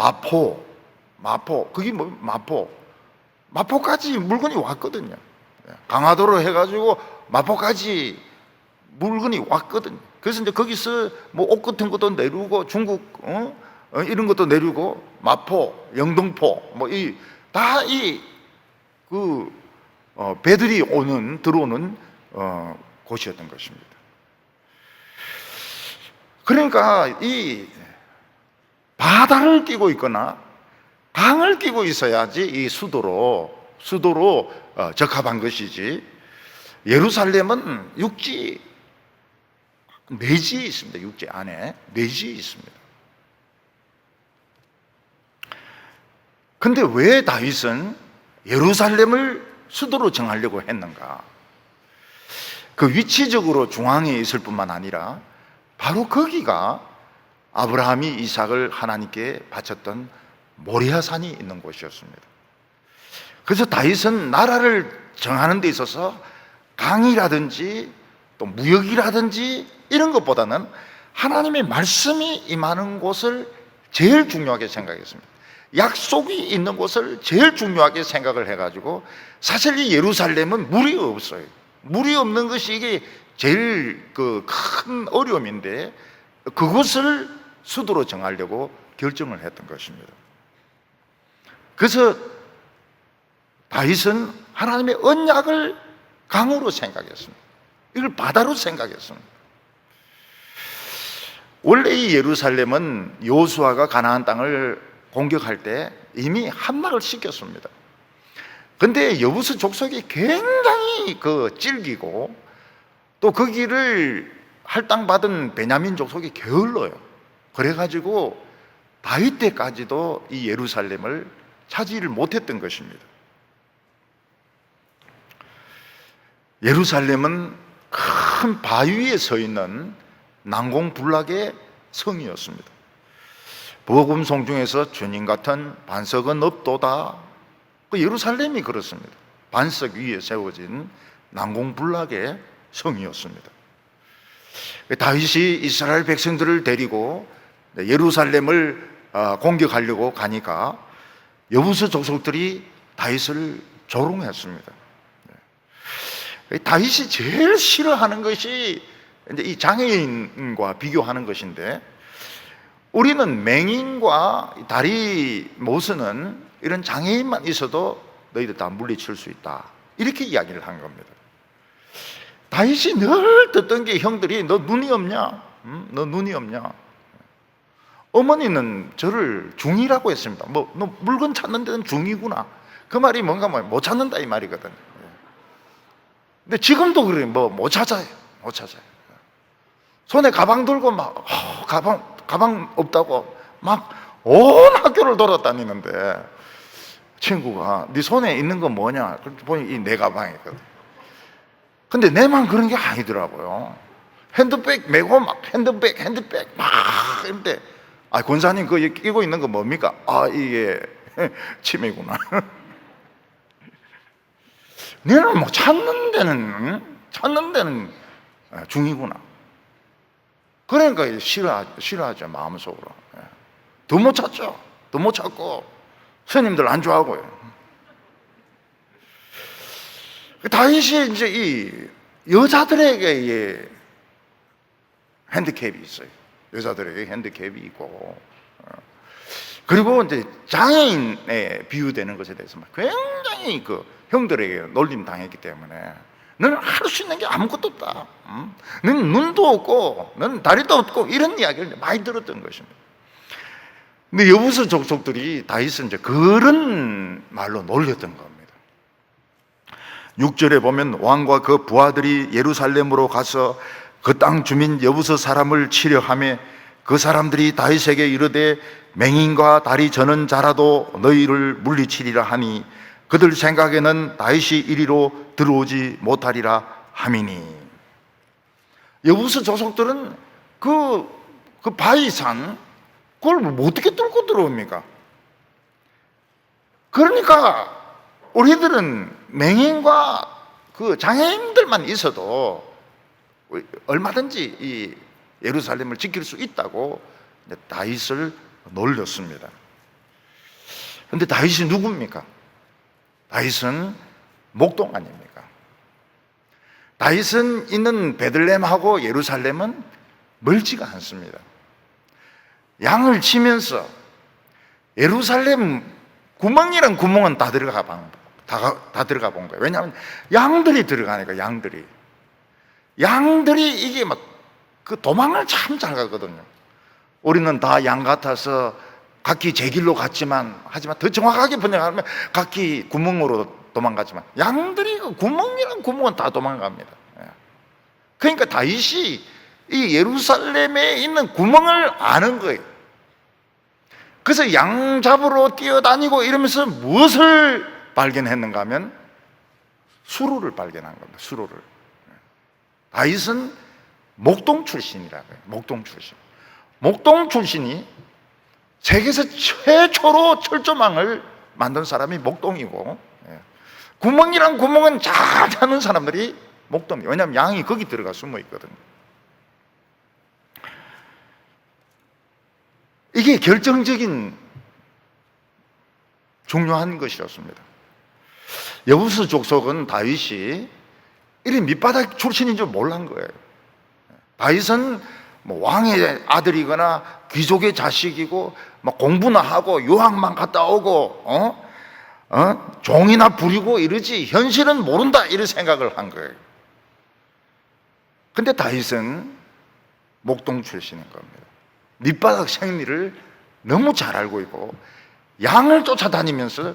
Speaker 1: 마포까지 물건이 왔거든요. 강화도로 해가지고 마포까지 물건이 왔거든요. 그래서 이제 거기서 옷 같은 것도 내리고 중국 이런 것도 내리고 마포, 영등포 배들이 들어오는 곳이었던 것입니다. 그러니까 이 바다를 끼고 있거나 강을 끼고 있어야지 이 수도로 적합한 것이지, 예루살렘은 육지 내지에 있습니다. 육지 안에 내지에 있습니다. 근데 왜 다윗은 예루살렘을 수도로 정하려고 했는가? 그 위치적으로 중앙에 있을 뿐만 아니라 바로 거기가 아브라함이 이삭을 하나님께 바쳤던 모리아산이 있는 곳이었습니다. 그래서 다윗은 나라를 정하는 데 있어서 강이라든지 또 무역이라든지 이런 것보다는 하나님의 말씀이 임하는 곳을 제일 중요하게 생각했습니다. 약속이 있는 곳을 제일 중요하게 생각을 해가지고, 사실 이 예루살렘은 물이 없어요. 물이 없는 것이 이게 제일 큰 어려움인데, 그것을 수도로 정하려고 결정을 했던 것입니다. 그래서 다윗은 하나님의 언약을 강으로 생각했습니다. 이걸 바다로 생각했습니다. 원래 이 예루살렘은 여호수아가 가나안 땅을 공격할 때 이미 함락을 시켰습니다. 근데 여부스 족속이 굉장히 질기고, 또 거기를 할당받은 베냐민 족속이 게을러요. 그래가지고 다윗 때까지도 이 예루살렘을 차지를 못했던 것입니다. 예루살렘은 큰 바위 위에 서 있는 난공불락의 성이었습니다. 복음송 중에서 주님 같은 반석은 없도다, 예루살렘이 그렇습니다. 반석 위에 세워진 난공불락의 성이었습니다. 다윗이 이스라엘 백성들을 데리고 예루살렘을 공격하려고 가니까 여부스 족속들이 다윗을 조롱했습니다. 다윗이 제일 싫어하는 것이 이제 이 장애인과 비교하는 것인데, 우리는 맹인과 다리 못 쓰는 이런 장애인만 있어도 너희들 다 물리칠 수 있다, 이렇게 이야기를 한 겁니다. 다윗이 늘 듣던 게, 형들이 너 눈이 없냐? 너 눈이 없냐? 어머니는 저를 중이라고 했습니다. 너 물건 찾는 데는 중이구나. 그 말이 뭔가 못 찾는다 이 말이거든요. 근데 지금도 그래요. 못 찾아요. 못 찾아요. 손에 가방 들고 가방 없다고 막 온 학교를 돌아다니는데, 친구가 네 손에 있는 건 뭐냐? 보니 이 내 가방이거든. 근데 내만 그런 게 아니더라고요. 핸드백 메고 막 핸드백 막 이런데, 권사님 그거 끼고 있는 거 뭡니까? 이게 치매구나. 너는 찾는 데는 중이구나. 그러니까 싫어하죠, 마음속으로. 더 못 찾죠. 더 못 찾고 스님들 안 좋아하고요. 다윗이 이제 이 여자들에게 핸디캡이 있어요. 여자들에게 핸디캡이 있고, 그리고 이제 장애인에 비유되는 것에 대해서 굉장히 형들에게 놀림 당했기 때문에, 너는 할 수 있는 게 아무것도 없다. 너는 눈도 없고, 너는 다리도 없고, 이런 이야기를 많이 들었던 것입니다. 근데 여부스 족속들이 다윗은 이제 그런 말로 놀렸던 겁니다. 6절에 보면 왕과 그 부하들이 예루살렘으로 가서 그 땅 주민 여부스 사람을 치려 하며, 그 사람들이 다윗에게 이르되 맹인과 다리 저는 자라도 너희를 물리치리라 하니, 그들 생각에는 다윗이 이리로 들어오지 못하리라 함이니. 여부스 족속들은 그 바위산, 그걸 어떻게 뚫고 들어옵니까? 그러니까 우리들은 맹인과 장애인들만 있어도 얼마든지 이 예루살렘을 지킬 수 있다고 다윗을 놀렸습니다. 그런데 다윗이 누굽니까? 다윗은 목동 아닙니까? 다윗은 있는 베들레헴하고 예루살렘은 멀지가 않습니다. 양을 치면서 예루살렘 구멍이란 구멍은 다 들어가 본 거예요. 왜냐하면 양들이 들어가니까. 양들이 이게 도망을 참 잘 가거든요. 우리는 다 양 같아서 각기 제 길로 갔지만, 하지만 더 정확하게 번역하면 각기 구멍으로 도망가지만, 양들이 구멍이란 구멍은 다 도망갑니다. 그러니까 다윗이 이 예루살렘에 있는 구멍을 아는 거예요. 그래서 양 잡으러 뛰어다니고 이러면서 무엇을 발견했는가 하면 수로를 발견한 겁니다. 수로를. 다윗은 목동 출신이라고요. 목동 출신. 목동 출신이 세계에서 최초로 철조망을 만든 사람이 목동이고, 구멍이란 구멍은 잘 찾는 사람들이 목동이에요. 왜냐하면 양이 거기 들어가 숨어 있거든요. 이게 결정적인 중요한 것이었습니다. 여부수 족속은 다윗이 이런 밑바닥 출신인 줄 몰란 거예요. 다윗은 뭐 왕의 아들이거나 귀족의 자식이고 뭐 공부나 하고 유학만 갔다 오고 종이나 부리고 이러지 현실은 모른다 이런 생각을 한 거예요. 근데 다윗은 목동 출신인 겁니다. 밑바닥 생리를 너무 잘 알고 있고 양을 쫓아다니면서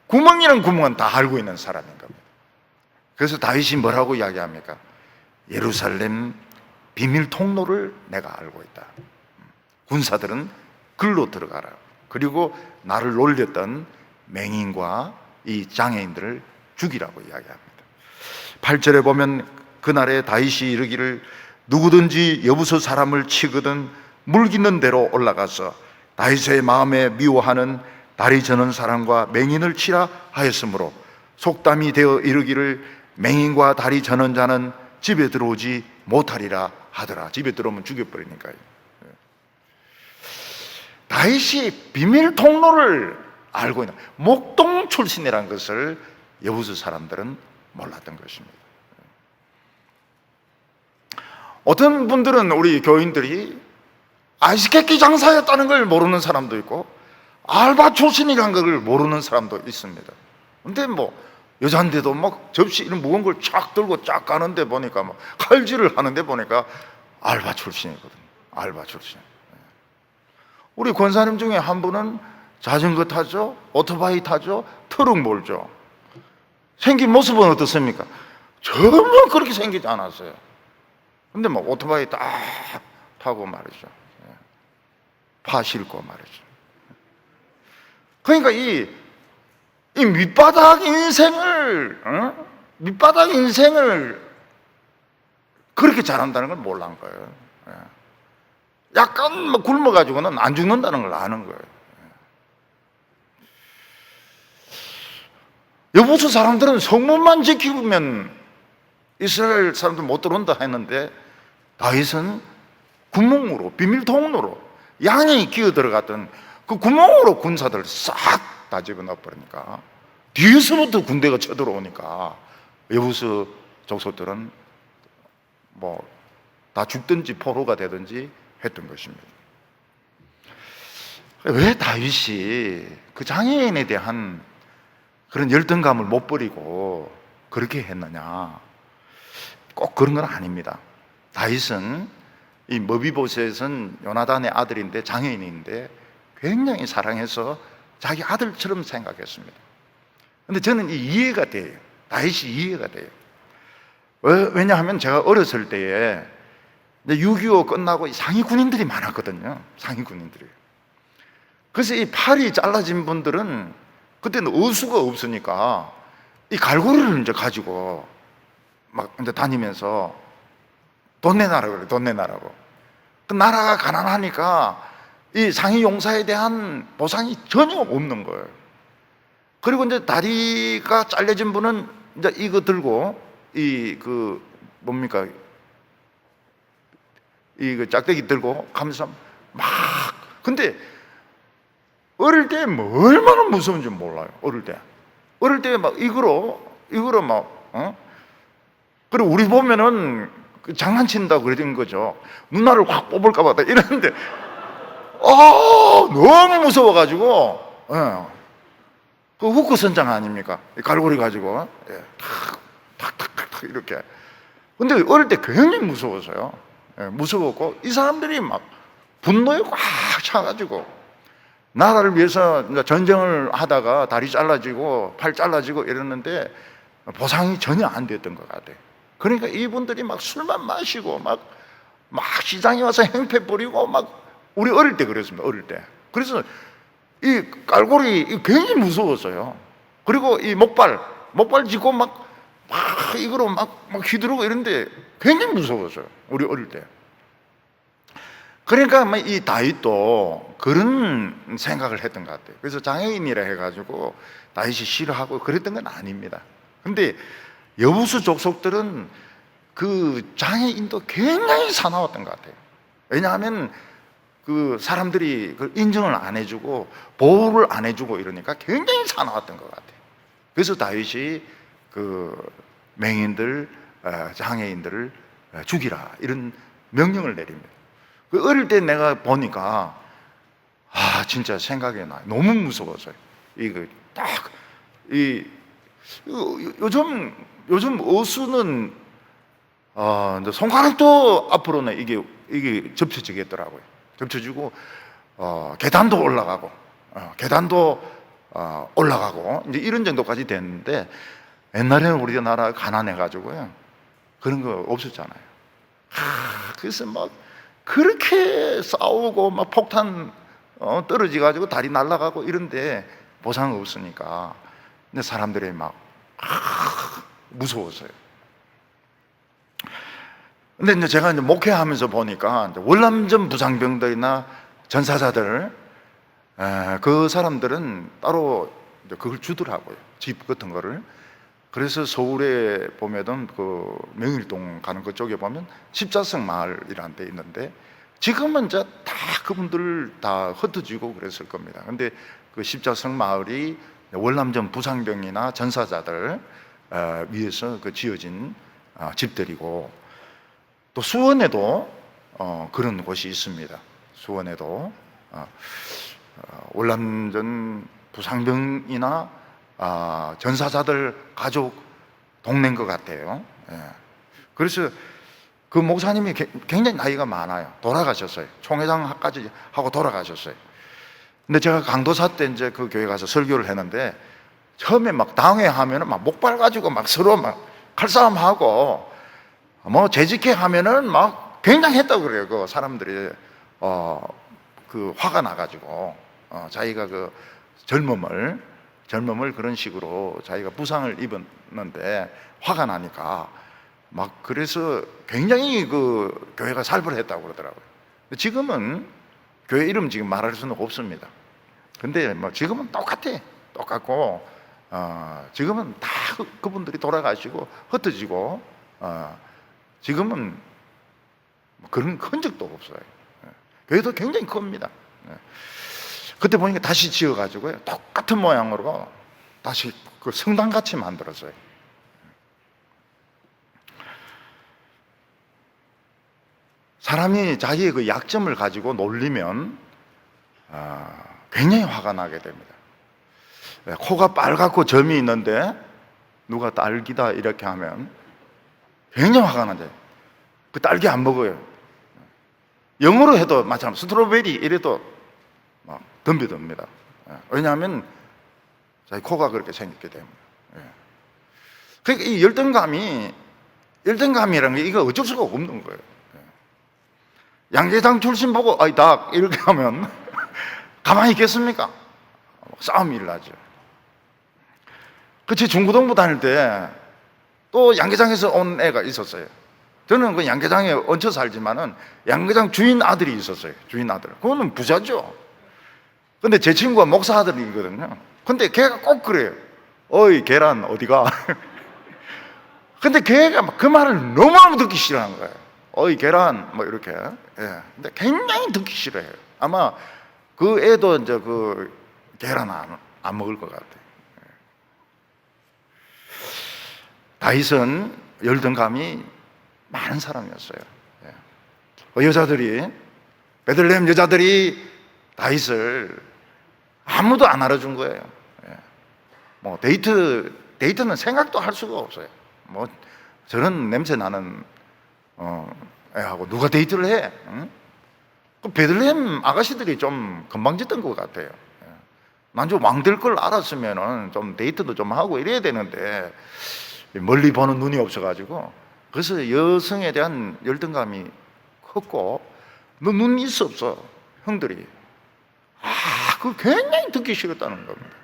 Speaker 1: 구멍이란 구멍은 다 알고 있는 사람인 겁니다. 그래서 다윗이 뭐라고 이야기합니까? 예루살렘 비밀 통로를 내가 알고 있다. 군사들은 글로 들어가라. 그리고 나를 놀렸던 맹인과 이 장애인들을 죽이라고 이야기합니다. 8절에 보면 그날에 다윗이 이르기를 누구든지 여부서 사람을 치거든 물깃는 대로 올라가서 다윗의 마음에 미워하는 다리 저는 사람과 맹인을 치라 하였으므로 속담이 되어 이르기를 맹인과 다리 저는 자는 집에 들어오지 못하리라 하더라. 집에 들어오면 죽여버리니까요. 다윗이 비밀 통로를 알고 있는 목동 출신이라는 것을 여부수 사람들은 몰랐던 것입니다. 어떤 분들은 우리 교인들이 아이스케키 장사였다는 걸 모르는 사람도 있고 알바 출신이라는 걸 모르는 사람도 있습니다. 근데 뭐 여잔데도 막 접시 이런 무거운 걸 쫙 들고 쫙 가는데 보니까 뭐 칼질을 하는데 보니까 알바 출신이거든요. 알바 출신. 우리 권사님 중에 한 분은 자전거 타죠, 오토바이 타죠, 트럭 몰죠. 생긴 모습은 어떻습니까? 전혀 그렇게 생기지 않았어요. 근데 뭐 오토바이 딱 타고 말이죠. 파 싣고 말이죠. 그러니까 이 밑바닥 인생을 그렇게 잘한다는 걸 몰란 거예요. 약간 뭐 굶어가지고는 안 죽는다는 걸 아는 거예요. 여부수 사람들은 성문만 지키면 이스라엘 사람들 못 들어온다 했는데 다윗은 구멍으로 비밀 통로로 양이 기어 들어갔던 그 구멍으로 군사들을 싹 다 집어넣어 버리니까 뒤에서부터 군대가 쳐들어오니까 여부수 족속들은 뭐 다 죽든지 포로가 되든지 했던 것입니다. 왜 다윗이 그 장애인에 대한 그런 열등감을 못 버리고 그렇게 했느냐? 꼭 그런 건 아닙니다. 다윗은 이 머비보셋은 요나단의 아들인데 장애인인데 굉장히 사랑해서 자기 아들처럼 생각했습니다. 그런데 저는 이해가 돼요. 다윗이 이해가 돼요. 왜냐하면 제가 어렸을 때에 6.25 끝나고 상위 군인들이 많았거든요. 상위 군인들이. 그래서 이 팔이 잘라진 분들은 그때는 어수가 없으니까 이 갈고리를 이제 가지고 막 이제 다니면서 돈 내놔라고 그래요. 돈 내놔라고. 그 나라가 가난하니까 이 상위 용사에 대한 보상이 전혀 없는 거예요. 그리고 이제 다리가 잘려진 분은 이제 이거 들고 뭡니까? 이거 짝대기 들고 가면서 막 근데 어릴 때 뭐 얼마나 무서운지 몰라요. 어릴 때 막 이거로 막 그리고 우리 보면은 장난친다고 그러는 거죠. 누나를 확 뽑을까 봐 이러는데 너무 무서워가지고 그 후크 선장 아닙니까? 갈고리 가지고 탁탁탁탁 이렇게. 근데 어릴 때 굉장히 무서웠어요. 무서웠고 이 사람들이 막 분노에 꽉 차가지고 나라를 위해서 전쟁을 하다가 다리 잘라지고 팔 잘라지고 이랬는데 보상이 전혀 안 됐던 것 같아요. 그러니까 이분들이 막 술만 마시고 막 시장에 와서 행패 부리고 막 우리 어릴 때 그랬습니다. 어릴 때. 그래서 이 깔고리 굉장히 무서웠어요. 그리고 이 목발 짚고 막 이거로 막 휘두르고 이런데 굉장히 무서웠어요. 우리 어릴 때. 그러니까 이 다윗도 그런 생각을 했던 것 같아요. 그래서 장애인이라 해가지고 다윗이 싫어하고 그랬던 건 아닙니다. 근데 여부수 족속들은 그 장애인도 굉장히 사나웠던 것 같아요. 왜냐하면 그 사람들이 그걸 인정을 안 해주고 보호를 안 해주고 이러니까 굉장히 사나웠던 것 같아요. 그래서 다윗이 그 맹인들, 장애인들을 죽이라 이런 명령을 내립니다. 그 어릴 때 내가 보니까 진짜 생각이 나요. 너무 무서웠어요. 이거 딱 요즘 어수는 손가락도 앞으로는 이게 접혀지겠더라고요. 접혀지고 계단도 올라가고 올라가고 이제 이런 정도까지 됐는데 옛날에는 우리나라 가난해가지고요 그런 거 없었잖아요. 그래서 막 그렇게 싸우고 막 폭탄 떨어지가지고 다리 날아가고 이런데 보상 없으니까 근데 사람들이 막 무서웠어요. 근데 이제 제가 이제 목회하면서 보니까 이제 월남전 부상병들이나 전사자들 그 사람들은 따로 이제 그걸 주더라고요. 집 같은 거를. 그래서 서울에 보면은 그 명일동 가는 그쪽에 보면 십자성 마을이라는 데 있는데 지금은 이제 다 그분들 다 흩어지고 그랬을 겁니다. 근데 그 십자성 마을이 월남전 부상병이나 전사자들 위해서 그 지어진 집들이고 또 수원에도 그런 곳이 있습니다. 수원에도 월남전 부상병이나 전사자들 가족 동네인 것 같아요. 그래서 그 목사님이 굉장히 나이가 많아요. 돌아가셨어요. 총회장까지 하고 돌아가셨어요. 근데 제가 강도사 때 이제 그 교회 가서 설교를 했는데 처음에 막 당회하면은 막 목발 가지고 막 서로 막 칼싸움하고 뭐 재직회 하면은 막 굉장했다고 그래요. 그 사람들이 그 화가 나가지고 자기가 그 젊음을 그런 식으로 자기가 부상을 입었는데 화가 나니까 막 그래서 굉장히 그 교회가 살벌했다고 그러더라고요. 지금은 교회 이름 지금 말할 수는 없습니다. 근데 뭐 지금은 똑같고 지금은 다 그분들이 돌아가시고 흩어지고 지금은 그런 흔적도 없어요. 교회도 굉장히 큽니다. 그때 보니까 다시 지어가지고요 똑같은 모양으로 다시 그 성당같이 만들었어요. 사람이 자기의 그 약점을 가지고 놀리면 굉장히 화가 나게 됩니다. 코가 빨갛고 점이 있는데 누가 딸기다 이렇게 하면 굉장히 화가 나죠. 그 딸기 안 먹어요. 영어로 해도 마찬가지로 스트로베리 이래도 막 덤벼듭니다. 왜냐하면 자기 코가 그렇게 생겼기 때문에. 그러니까 이 열등감이라는 게 이거 어쩔 수가 없는 거예요. 양계장 출신 보고 아이 닭 이렇게 하면 가만히 있겠습니까? 싸움이 일어나죠. 제 중고등부 다닐 때 또 양계장에서 온 애가 있었어요. 저는 그 양계장에 얹혀 살지만은 양계장 주인 아들이 있었어요. 주인 아들. 그거는 부자죠. 근데 제 친구가 목사 아들이거든요. 근데 걔가 꼭 그래요. 어이 계란 어디가? 근데 걔가 그 말을 너무너무 듣기 싫어하는 거예요. 어이 계란 뭐 이렇게. 근데 굉장히 듣기 싫어해요. 아마 그 애도 이제 그 계란 안 먹을 것 같아요. 다윗은 열등감이 많은 사람이었어요. 여자들이 베들레헴 여자들이 다윗을 아무도 안 알아준 거예요. 뭐 데이트는 생각도 할 수가 없어요. 뭐 저런 냄새 나는 애하고 누가 데이트를 해? 응? 그 베들레헴 아가씨들이 좀 건방졌던 것 같아요. 난 좀 왕 될 걸 알았으면은 좀 데이트도 좀 하고 이래야 되는데 멀리 보는 눈이 없어가지고 그래서 여성에 대한 열등감이 컸고 너 눈 있어 없어? 형들이 그걸 굉장히 듣기 싫었다는 겁니다.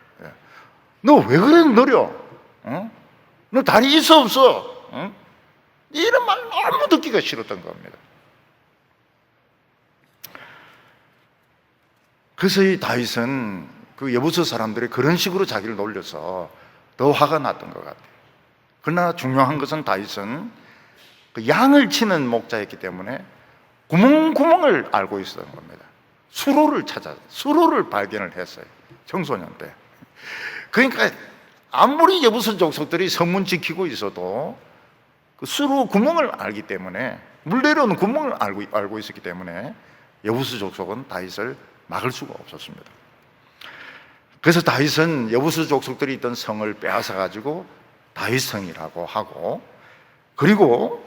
Speaker 1: 너 왜 그래 느려? 너 다리 있어 없어? 이런 말 너무 듣기가 싫었던 겁니다. 그래서 이 다윗은 그 여부서 사람들이 그런 식으로 자기를 놀려서 더 화가 났던 것 같아요. 그러나 중요한 것은 다윗은 그 양을 치는 목자였기 때문에 구멍구멍을 알고 있었던 겁니다. 수로를 발견을 했어요. 청소년 때. 그러니까 아무리 여부서 족속들이 성문 지키고 있어도 그 수로 구멍을 알기 때문에, 물 내려오는 구멍을 알고 있었기 때문에 여부서 족속은 다윗을 막을 수가 없었습니다. 그래서 다윗은 여부서 족속들이 있던 성을 빼앗아 가지고 다윗성이라고 하고, 그리고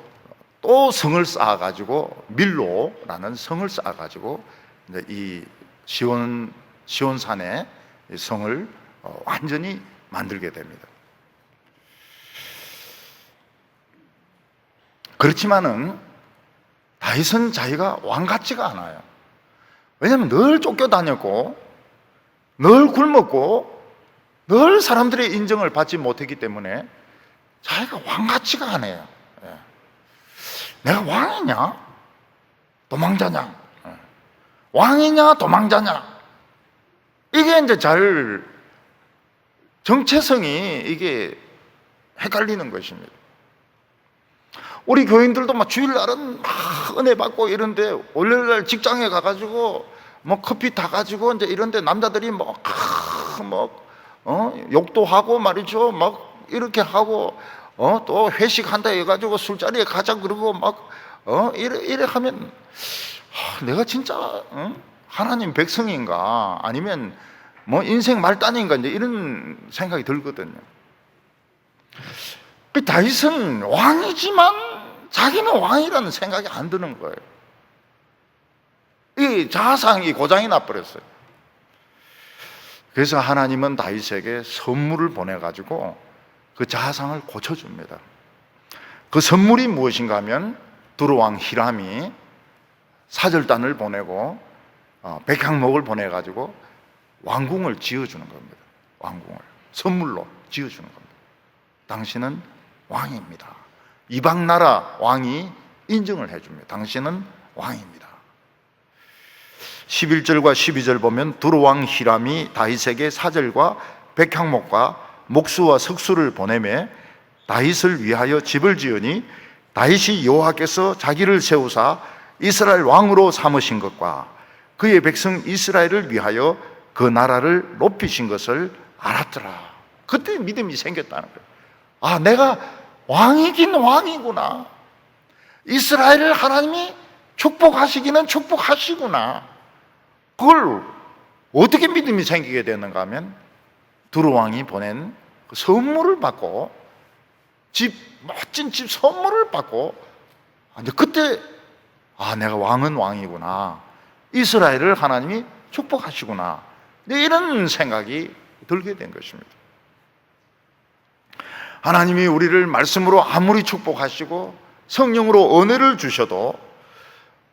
Speaker 1: 또 성을 쌓아 가지고 밀로라는 성을 쌓아 가지고 이제 이 시온산에 성을 완전히 만들게 됩니다. 그렇지만은 다윗은 자기가 왕 같지가 않아요. 왜냐하면 늘 쫓겨다녔고 늘 굶었고 늘 사람들의 인정을 받지 못했기 때문에 자기가 왕 같지가 않아요. 내가 왕이냐? 도망자냐? 왕이냐? 도망자냐? 이게 이제 잘 정체성이 이게 헷갈리는 것입니다. 우리 교인들도 막 주일날은 막 은혜 받고 이런데 월요일날 직장에 가가지고 뭐 커피 타가지고 이제 이런데 남자들이 욕도 하고 말이죠. 막 이렇게 하고 또 회식한다 해가지고 술자리에 가자 그러고 이래 하면 내가 진짜 하나님 백성인가 아니면 뭐 인생 말단인가 이제 이런 생각이 들거든요. 다윗은 왕이지만 자기는 왕이라는 생각이 안 드는 거예요. 이 자아상이 고장이 나버렸어요. 그래서 하나님은 다윗에게 선물을 보내가지고 그 자아상을 고쳐줍니다. 그 선물이 무엇인가 하면 두로왕 히람이 사절단을 보내고 백향목을 보내가지고 왕궁을 지어주는 겁니다. 왕궁을 선물로 지어주는 겁니다. 당신은 왕입니다. 이방 나라 왕이 인정을 해줍니다. 당신은 왕입니다. 11절과 12절 보면 두로왕 히람이 다윗에게 사절과 백향목과 목수와 석수를 보내매 다윗을 위하여 집을 지으니 다윗이 여호와께서 자기를 세우사 이스라엘 왕으로 삼으신 것과 그의 백성 이스라엘을 위하여 그 나라를 높이신 것을 알았더라. 그때 믿음이 생겼다는 거예요. 내가 왕이긴 왕이구나. 이스라엘을 하나님이 축복하시기는 축복하시구나. 그걸 어떻게 믿음이 생기게 되는가 하면 두로왕이 보낸 그 선물을 받고 멋진 집 선물을 받고 이제 그때 내가 왕은 왕이구나. 이스라엘을 하나님이 축복하시구나. 이런 생각이 들게 된 것입니다. 하나님이 우리를 말씀으로 아무리 축복하시고 성령으로 은혜를 주셔도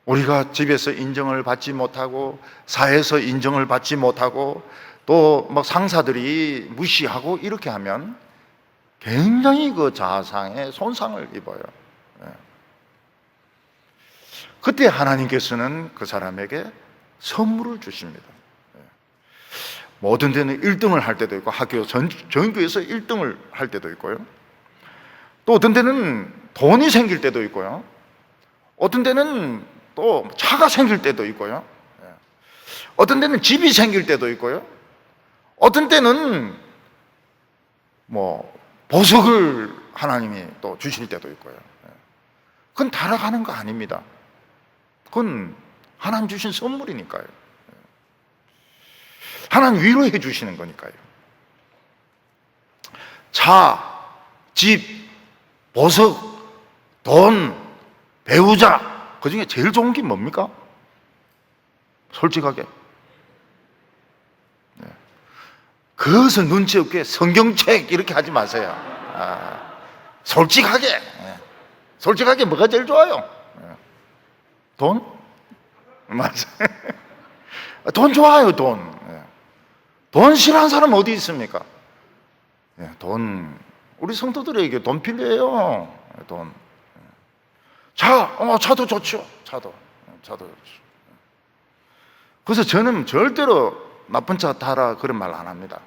Speaker 1: 우리가 집에서 인정을 받지 못하고 사회에서 인정을 받지 못하고 또 막 상사들이 무시하고 이렇게 하면 굉장히 그 자아상에 손상을 입어요. 그때 하나님께서는 그 사람에게 선물을 주십니다. 어떤 데는 1등을 할 때도 있고 학교 전교에서 1등을 할 때도 있고요. 또 어떤 데는 돈이 생길 때도 있고요. 어떤 데는 또 차가 생길 때도 있고요. 어떤 데는 집이 생길 때도 있고요. 어떤 때는 보석을 하나님이 또 주실 때도 있고요. 그건 달아가는 거 아닙니다. 그건 하나님 주신 선물이니까요. 하나님 위로해 주시는 거니까요. 차, 집, 보석, 돈, 배우자, 그 중에 제일 좋은 게 뭡니까? 솔직하게. 그것을 눈치 없게 성경책 이렇게 하지 마세요. 솔직하게. 솔직하게 뭐가 제일 좋아요? 돈? 맞아요. 돈 좋아요, 돈. 돈 싫어하는 사람 어디 있습니까? 돈, 우리 성도들에게 돈 필요해요. 돈. 차도 좋죠. 차도 좋죠. 그래서 저는 절대로 나쁜 차 타라 그런 말 안 합니다.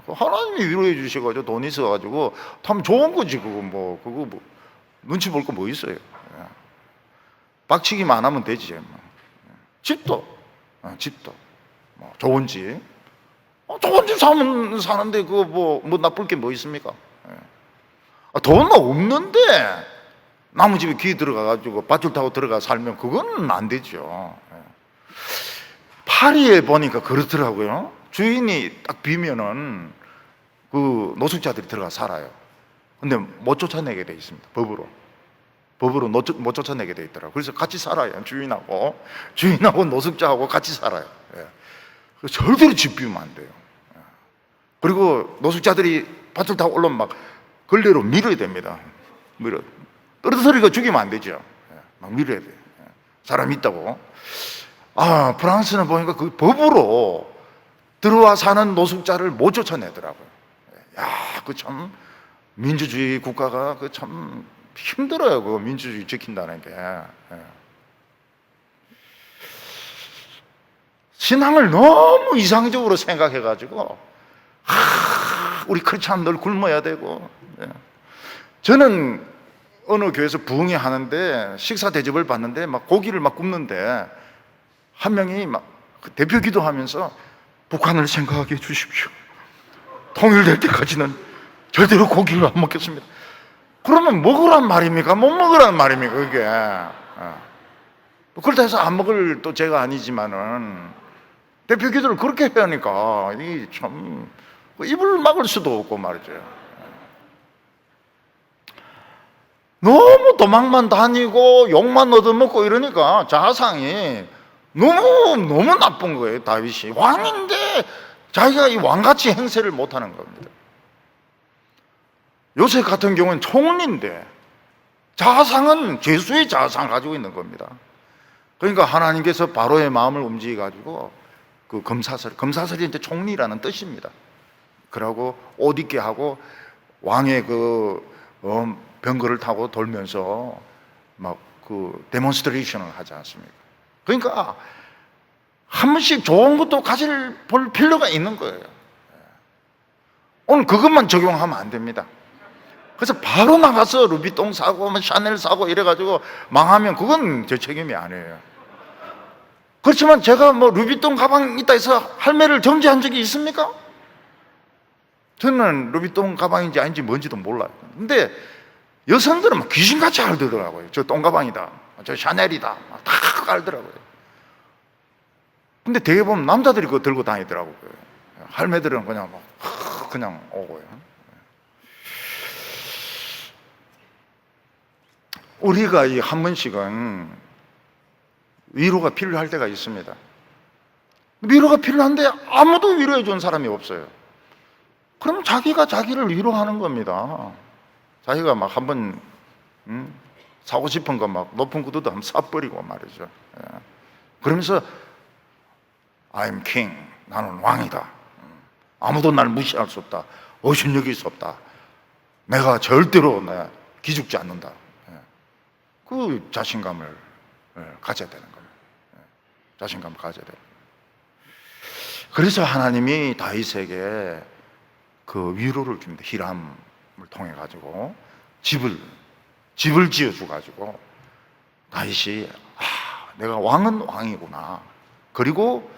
Speaker 1: 하나님이 위로해 주셔가지고 돈 있어가지고 타면 좋은 거지. 그거 눈치 볼 거 뭐 있어요. 빡치기만 안 하면 되지. 집도 좋은 집. 좋은 집 사는데 그거 뭐 나쁠 게 뭐 있습니까? 돈 없는데 나무 집에 귀 들어가가지고 밧줄 타고 들어가 살면 그건 안 되죠. 파리에 보니까 그렇더라고요. 주인이 딱 비면은 그 노숙자들이 들어가 살아요. 근데 못 쫓아내게 돼 있습니다. 법으로 못 쫓아내게 돼 있더라고요. 그래서 같이 살아요. 주인하고 노숙자하고 같이 살아요. 절대로 집 비우면 안 돼요. 그리고 노숙자들이 밧줄 타고 올라오면 막 걸레로 밀어야 됩니다. 떨어뜨리고 죽이면 안 되죠. 막 밀어야 돼요. 사람이 있다고. 프랑스는 보니까 그 법으로 들어와 사는 노숙자를 못 쫓아내더라고요. 그 참 민주주의 국가가 그 참 힘들어요. 그 민주주의 지킨다는 게. 신앙을 너무 이상적으로 생각해가지고 우리 크리스찬 늘 굶어야 되고. 저는 어느 교회에서 부흥회 하는데 식사 대접을 받는데 막 고기를 막 굽는데 한 명이 막 대표 기도하면서 북한을 생각하게 해주십시오. 통일될 때까지는 절대로 고기를 안 먹겠습니다. 그러면 먹으란 말입니까? 못 먹으란 말입니까? 그게. 그렇다 해서 안 먹을 또 제가 아니지만은 대표 기도를 그렇게 해야 하니까 이 참 입을 막을 수도 없고 말이죠. 너무 도망만 다니고 욕만 얻어먹고 이러니까 자상이 너무 나쁜 거예요. 다윗이 왕인데 자기가 이 왕같이 행세를 못하는 겁니다. 요셉 같은 경우는 총리인데 자상은 죄수의 자상을 가지고 있는 겁니다. 그러니까 하나님께서 바로의 마음을 움직여가지고 그 검사설이 이제 총리라는 뜻입니다. 그러고 옷 입게 하고 왕의 병거를 타고 돌면서 막 그 데몬스트레이션을 하지 않습니까? 그러니까 한 번씩 좋은 것도 볼 필요가 있는 거예요. 오늘 그것만 적용하면 안 됩니다. 그래서 바로 나가서 루비통 사고 샤넬 사고 이래가지고 망하면 그건 제 책임이 아니에요. 그렇지만 제가 루비통 가방 있다 해서 할매를 정죄한 적이 있습니까? 저는 루비통 가방인지 아닌지 뭔지도 몰라요. 근데 여성들은 막 귀신같이 알더라고요. 저 똥가방이다, 저 샤넬이다, 다 알더라고요. 근데 대개 보면 남자들이 그거 들고 다니더라고요. 할매들은 그냥 오고요. 우리가 한 번씩은 위로가 필요할 때가 있습니다. 위로가 필요한데 아무도 위로해 준 사람이 없어요. 그럼 자기가 자기를 위로하는 겁니다. 자기가 막 한번 사고 싶은 거 막 높은 구두도 한번 사버리고 말이죠. 그러면서 I'm king, 나는 왕이다. 아무도 날 무시할 수 없다. 업신여길 수 없다. 내가 절대로 기죽지 않는다. 그 자신감을 가져야 되는 겁니다. 자신감을 가져야 돼요. 그래서 하나님이 다윗에게 그 위로를 줍니다. 히람을 통해 가지고 집을 지어줘 가지고 다윗이 내가 왕은 왕이구나. 그리고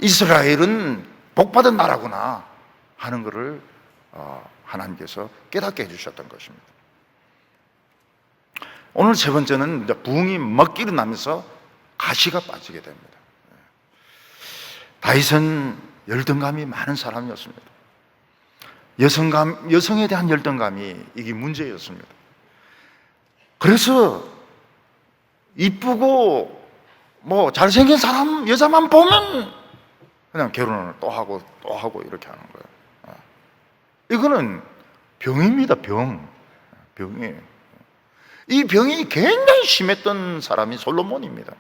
Speaker 1: 이스라엘은 복받은 나라구나 하는 것을 하나님께서 깨닫게 해주셨던 것입니다. 오늘 세 번째는 부흥이 막 일어나면서 가시가 빠지게 됩니다. 다윗은 열등감이 많은 사람이었습니다. 여성에 대한 열등감이 이게 문제였습니다. 그래서 이쁘고 잘생긴 사람, 여자만 보면 그냥 결혼을 또 하고 이렇게 하는 거예요. 이거는 병입니다. 병이에요. 이 병이 굉장히 심했던 사람이 솔로몬입니다.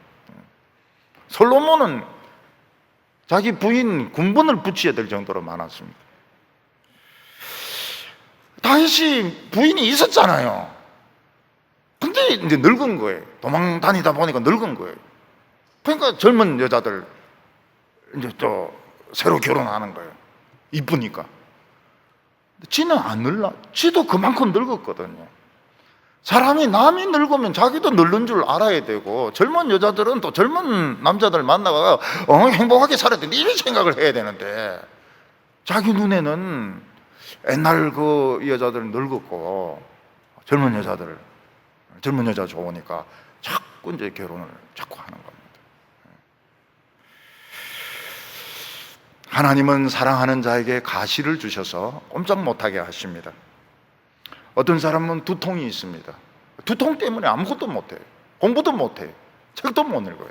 Speaker 1: 솔로몬은 자기 부인 군번을 붙여야 될 정도로 많았습니다. 다윗이 부인이 있었잖아요. 근데 이제 늙은 거예요. 도망 다니다 보니까 늙은 거예요. 그러니까 젊은 여자들 이제 또 새로 결혼하는 거예요. 이쁘니까. 지는 안 늙나? 지도 그만큼 늙었거든요. 사람이 남이 늙으면 자기도 늙은 줄 알아야 되고, 젊은 여자들은 또 젊은 남자들 만나가 행복하게 살아야 되는데 이런 생각을 해야 되는데, 자기 눈에는 옛날 그 여자들은 늙었고 젊은 여자 좋으니까 자꾸 이제 결혼을 자꾸 하는 겁니다. 하나님은 사랑하는 자에게 가시를 주셔서 꼼짝 못하게 하십니다. 어떤 사람은 두통이 있습니다. 두통 때문에 아무것도 못해요. 공부도 못해요. 책도 못 읽어요.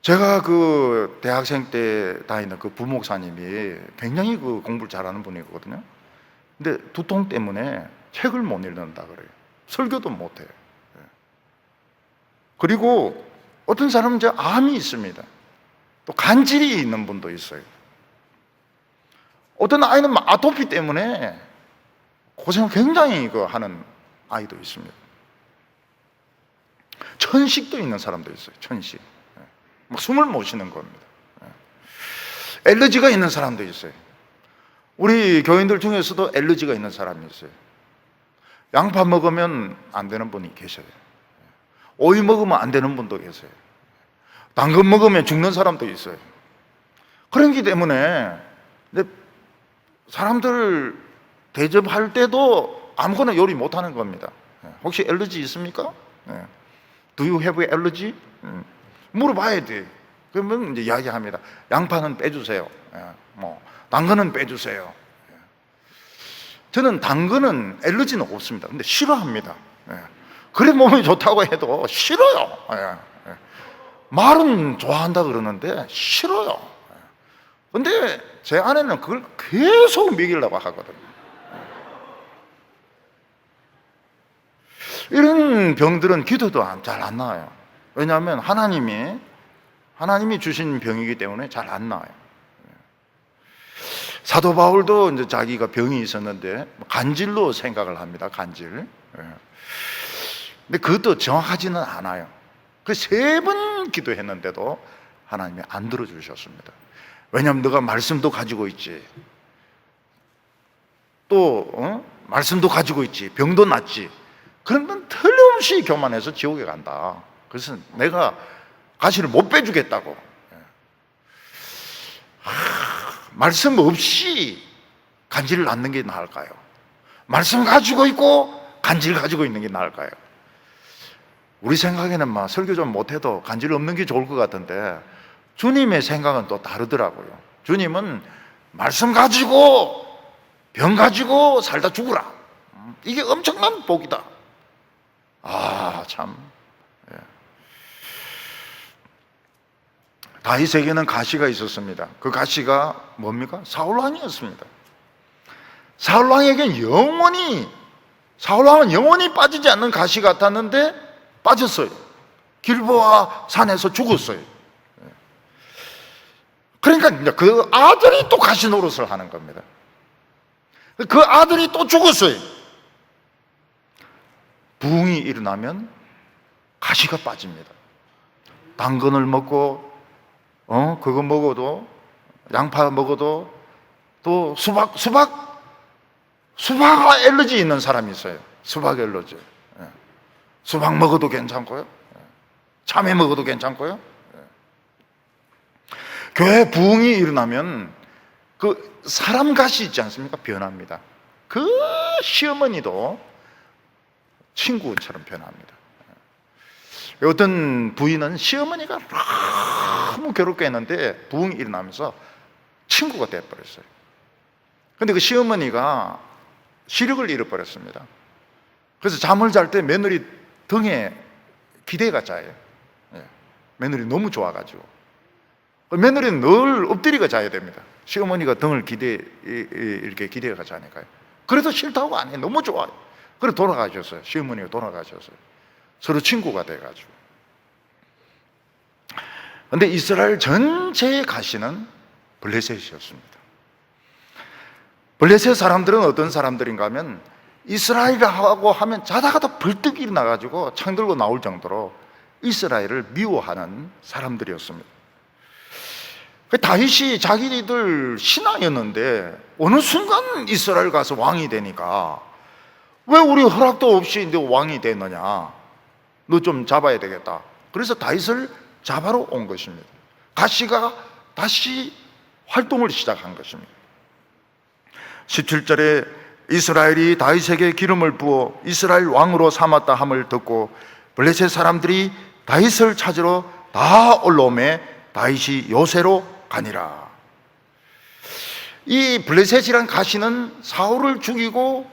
Speaker 1: 제가 그 대학생 때 다니는 그 부목사님이 굉장히 그 공부를 잘하는 분이거든요. 근데 두통 때문에 책을 못 읽는다 그래요. 설교도 못해요. 그리고 어떤 사람은 이제 암이 있습니다. 또 간질이 있는 분도 있어요. 어떤 아이는 아토피 때문에 고생을 굉장히 하는 아이도 있습니다. 천식도 있는 사람도 있어요. 천식. 막 숨을 못 쉬는 겁니다. 엘러지가 있는 사람도 있어요. 우리 교인들 중에서도 엘러지가 있는 사람이 있어요. 양파 먹으면 안 되는 분이 계셔요. 오이 먹으면 안 되는 분도 계세요. 당근 먹으면 죽는 사람도 있어요. 그렇기 때문에 사람들 대접할 때도 아무거나 요리 못하는 겁니다. 혹시 엘러지 있습니까? Do you have allergy? 물어봐야 돼. 그러면 이제 이야기합니다. 양파는 빼주세요. 당근은 빼주세요. 저는 당근은 엘러지는 없습니다. 근데 싫어합니다. 그래 몸이 좋다고 해도 싫어요. 말은 좋아한다 그러는데 싫어요. 근데 제 아내는 그걸 계속 먹이려고 하거든요. 이런 병들은 기도도 잘 안 나와요. 왜냐하면 하나님이 주신 병이기 때문에 잘 안 나와요. 사도 바울도 이제 자기가 병이 있었는데 간질로 생각을 합니다. 간질. 근데 그것도 정확하지는 않아요. 그 3번 기도했는데도 하나님이 안 들어주셨습니다. 왜냐하면 너가 말씀도 가지고 있지, 또 말씀도 가지고 있지, 병도 낫지. 그러면 틀림없이 교만해서 지옥에 간다. 그래서 내가 가시를 못 빼주겠다고. 말씀 없이 간질을 낳는 게 나을까요? 말씀 가지고 있고 간질 가지고 있는 게 나을까요? 우리 생각에는 막 설교 좀 못해도 간질 없는 게 좋을 것 같은데 주님의 생각은 또 다르더라고요. 주님은 말씀 가지고 병 가지고 살다 죽으라. 이게 엄청난 복이다. 참. 다윗에게는 가시가 있었습니다. 그 가시가 뭡니까? 사울왕이었습니다. 사울왕에겐 사울왕은 영원히 빠지지 않는 가시 같았는데 빠졌어요. 길보아 산에서 죽었어요. 그러니까 이제 그 아들이 또 가시 노릇을 하는 겁니다. 그 아들이 또 죽었어요. 부흥이 일어나면 가시가 빠집니다. 당근을 먹고 그거 먹어도, 양파 먹어도, 또 수박 엘러지 있는 사람이 있어요. 수박 엘러지. 수박 먹어도 괜찮고요. 참외 먹어도 괜찮고요. 교회 부흥이 일어나면 그 사람 가시 있지 않습니까? 변합니다. 그 시어머니도 친구처럼 변합니다. 어떤 부인은 시어머니가 너무 괴롭게 했는데 부흥이 일어나면서 친구가 되어버렸어요. 근데 그 시어머니가 시력을 잃어버렸습니다. 그래서 잠을 잘 때 며느리 등에 기대가 짜요. 며느리 너무 좋아가지고 며느리는 늘 엎드리고 자야 됩니다. 시어머니가 등을 이렇게 기대가 자니까요. 그래도 싫다고 안 해요. 너무 좋아요. 그래서 돌아가셨어요. 시어머니가 돌아가셨어요. 서로 친구가 돼가지고. 그런데 이스라엘 전체의 가시는 블레셋이었습니다. 블레셋 사람들은 어떤 사람들인가 하면 이스라엘이라고 하면 자다가도 벌떡 일어나가지고 창 들고 나올 정도로 이스라엘을 미워하는 사람들이었습니다. 다윗이 자기들 신하였는데 어느 순간 이스라엘 가서 왕이 되니까 왜 우리 허락도 없이 너 왕이 되느냐, 너 좀 잡아야 되겠다. 그래서 다윗을 잡아러 온 것입니다. 가시가 다시 활동을 시작한 것입니다. 17절에 이스라엘이 다윗에게 기름을 부어 이스라엘 왕으로 삼았다 함을 듣고 블레셋 사람들이 다윗을 찾으러 다 올라오매 다윗이 요새로 가니라. 이 블레셋이란 가시는 사울을 죽이고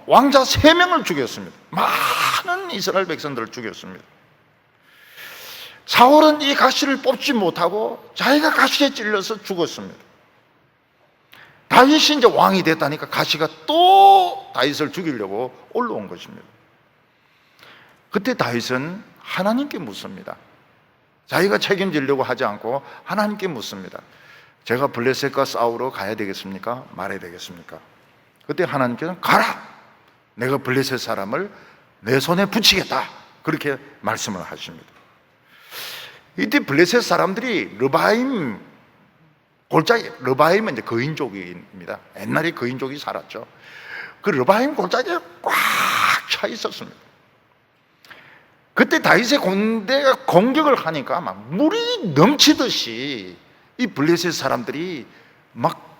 Speaker 1: 왕자 3명을 죽였습니다. 많은 이스라엘 백성들을 죽였습니다. 사울은 이 가시를 뽑지 못하고 자기가 가시에 찔려서 죽었습니다. 다윗이 이제 왕이 됐다니까 가시가 또 다윗을 죽이려고 올라온 것입니다. 그때 다윗은 하나님께 묻습니다. 자기가 책임지려고 하지 않고 하나님께 묻습니다. 제가 블레셋과 싸우러 가야 되겠습니까? 말해야 되겠습니까? 그때 하나님께서는 가라! 내가 블레셋 사람을 내 손에 붙이겠다. 그렇게 말씀을 하십니다. 이때 블레셋 사람들이 르바임 골짜기, 르바임은 이제 거인족입니다. 옛날에 거인족이 살았죠. 그 르바임 골짜기에 꽉 차 있었습니다. 그때 다윗의 군대가 공격을 하니까 막 물이 넘치듯이 이 블레셋 사람들이 막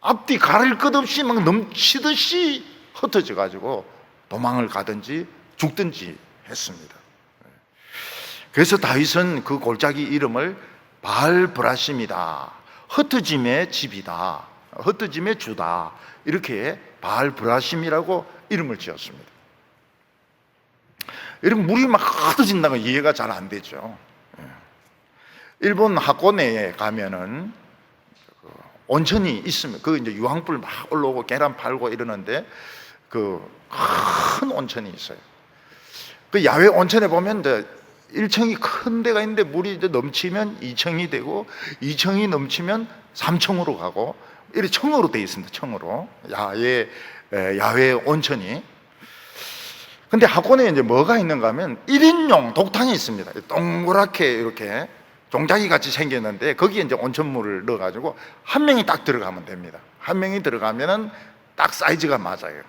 Speaker 1: 앞뒤 가릴 것 없이 막 넘치듯이 흩어져 가지고 도망을 가든지 죽든지 했습니다. 그래서 다윗은 그 골짜기 이름을 바알브라심이다, 흩어짐의 집이다, 흩어짐의 주다, 이렇게 바알브라심이라고 이름을 지었습니다. 이런 물이 막 흩어진다는 건 이해가 잘 안 되죠. 일본 하코네에 가면은 온천이 있습니다. 그 이제 유황불 막 올라오고 계란 팔고 이러는데 그 큰 온천이 있어요. 그 야외 온천에 보면 이제 1층이 큰 데가 있는데 물이 이제 넘치면 2층이 되고 2층이 넘치면 3층으로 가고 이렇게 층으로 되어 있습니다. 층으로 야외 온천이. 근데 하코네에 이제 뭐가 있는가 하면 1인용 독탕이 있습니다. 동그랗게 이렇게 종자기 같이 생겼는데 거기에 이제 온천물을 넣어가지고 한 명이 딱 들어가면 됩니다. 한 명이 들어가면은 딱 사이즈가 맞아요.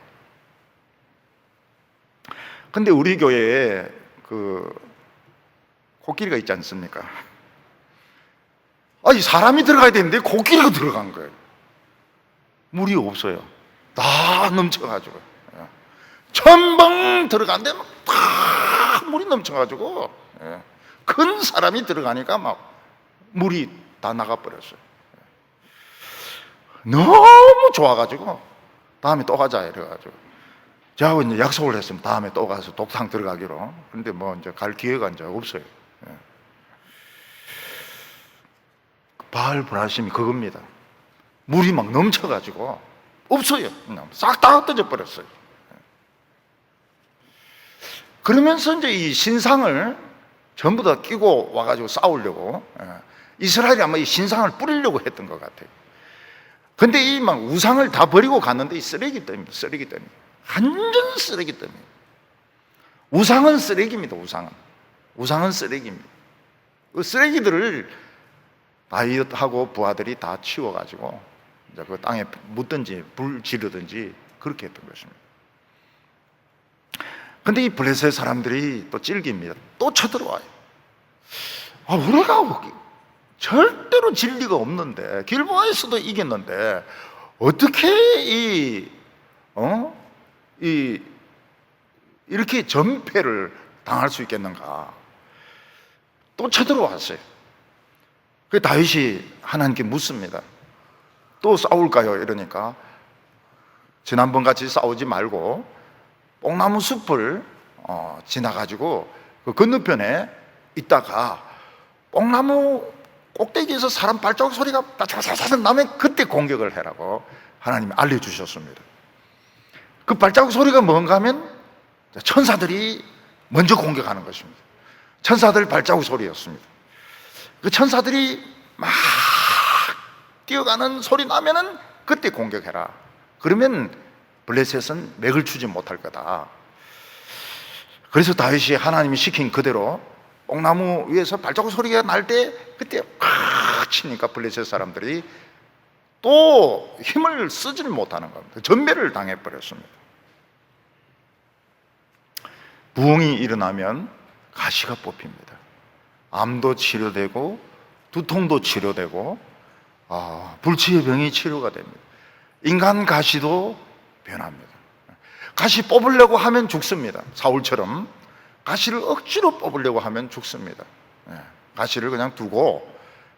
Speaker 1: 근데 우리 교회에 그 코끼리가 있지 않습니까? 아니, 사람이 들어가야 되는데 코끼리가 들어간 거예요. 물이 없어요. 다 넘쳐가지고. 천방 들어갔는데 막 다 물이 넘쳐가지고 큰 사람이 들어가니까 막 물이 다 나가버렸어요. 너무 좋아가지고 다음에 또 가자 이래가지고 저하고 이제 약속을 했으면 다음에 또 가서 독탕 들어가기로. 근데 뭐 이제 갈 기회가 이제 없어요. 바알브라심이 그겁니다. 물이 막 넘쳐가지고 없어요. 싹 다 흩어져 버렸어요. 그러면서 이제 이 신상을 전부 다 끼고 와가지고 싸우려고 이스라엘이 아마 이 신상을 뿌리려고 했던 것 같아요. 근데 이 막 우상을 다 버리고 갔는데 이 쓰레기더미입니다. 쓰레기더미. 완전 쓰레기더미. 우상은 쓰레기입니다. 우상은 쓰레기입니다. 그 쓰레기들을 다윗하고 부하들이 다 치워가지고 이제 그 땅에 묻든지 불 지르든지 그렇게 했던 것입니다. 근데 이 블레셋 사람들이 또 찔깁니다. 또 쳐들어와요. 우리가 절대로 질 리가 없는데, 길보아에서도 이겼는데 어떻게 이렇게 전패를 당할 수 있겠는가? 또 쳐들어왔어요. 그 다윗이 하나님께 묻습니다. 또 싸울까요? 이러니까 지난번 같이 싸우지 말고 뽕나무 숲을 지나가지고 그 건너편에 있다가 뽕나무 꼭대기에서 사람 발자국 소리가 따삭따삭 나면 그때 공격을 해라고 하나님이 알려주셨습니다. 그 발자국 소리가 뭔가 하면 천사들이 먼저 공격하는 것입니다. 천사들 발자국 소리였습니다. 그 천사들이 막 뛰어가는 소리 나면은 그때 공격해라. 그러면 블레셋은 맥을 추지 못할 거다. 그래서 다윗이 하나님이 시킨 그대로 뽕나무 위에서 발자국 소리가 날 때 그때 팍 치니까 블레셋 사람들이 또 힘을 쓰지를 못하는 겁니다. 전멸을 당해버렸습니다. 부흥이 일어나면 가시가 뽑힙니다. 암도 치료되고 두통도 치료되고 불치의 병이 치료가 됩니다. 인간 가시도 변합니다. 가시 뽑으려고 하면 죽습니다. 사울처럼 가시를 억지로 뽑으려고 하면 죽습니다. 가시를 그냥 두고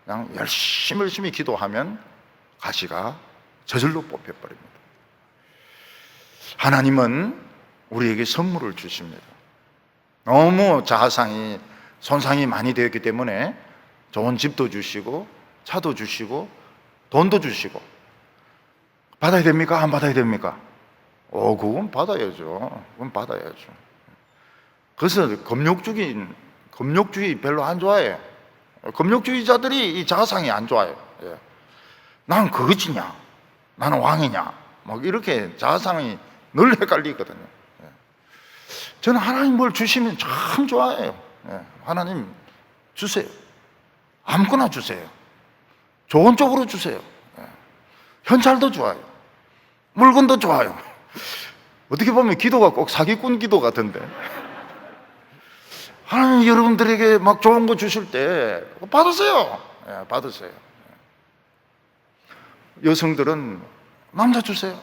Speaker 1: 그냥 열심히 기도하면 가시가 저절로 뽑혀버립니다. 하나님은 우리에게 선물을 주십니다. 너무 자아상이 손상이 많이 되었기 때문에 좋은 집도 주시고 차도 주시고 돈도 주시고 받아야 됩니까? 안 받아야 됩니까? 그건 받아야죠. 그건 받아야죠. 그래서 금욕주의 별로 안 좋아해요. 금욕주의자들이 이 자아상이 안 좋아요. 나는 그것이냐? 나는 왕이냐? 막 이렇게 자아상이 늘 헷갈리거든요. 저는 하나님 뭘 주시면 참 좋아해요. 하나님 주세요. 아무거나 주세요. 좋은 쪽으로 주세요. 현찰도 좋아요. 물건도 좋아요. 어떻게 보면 기도가 꼭 사기꾼 기도 같은데. 하나님 여러분들에게 막 좋은 거 주실 때 받으세요. 받으세요. 여성들은 남자 주세요.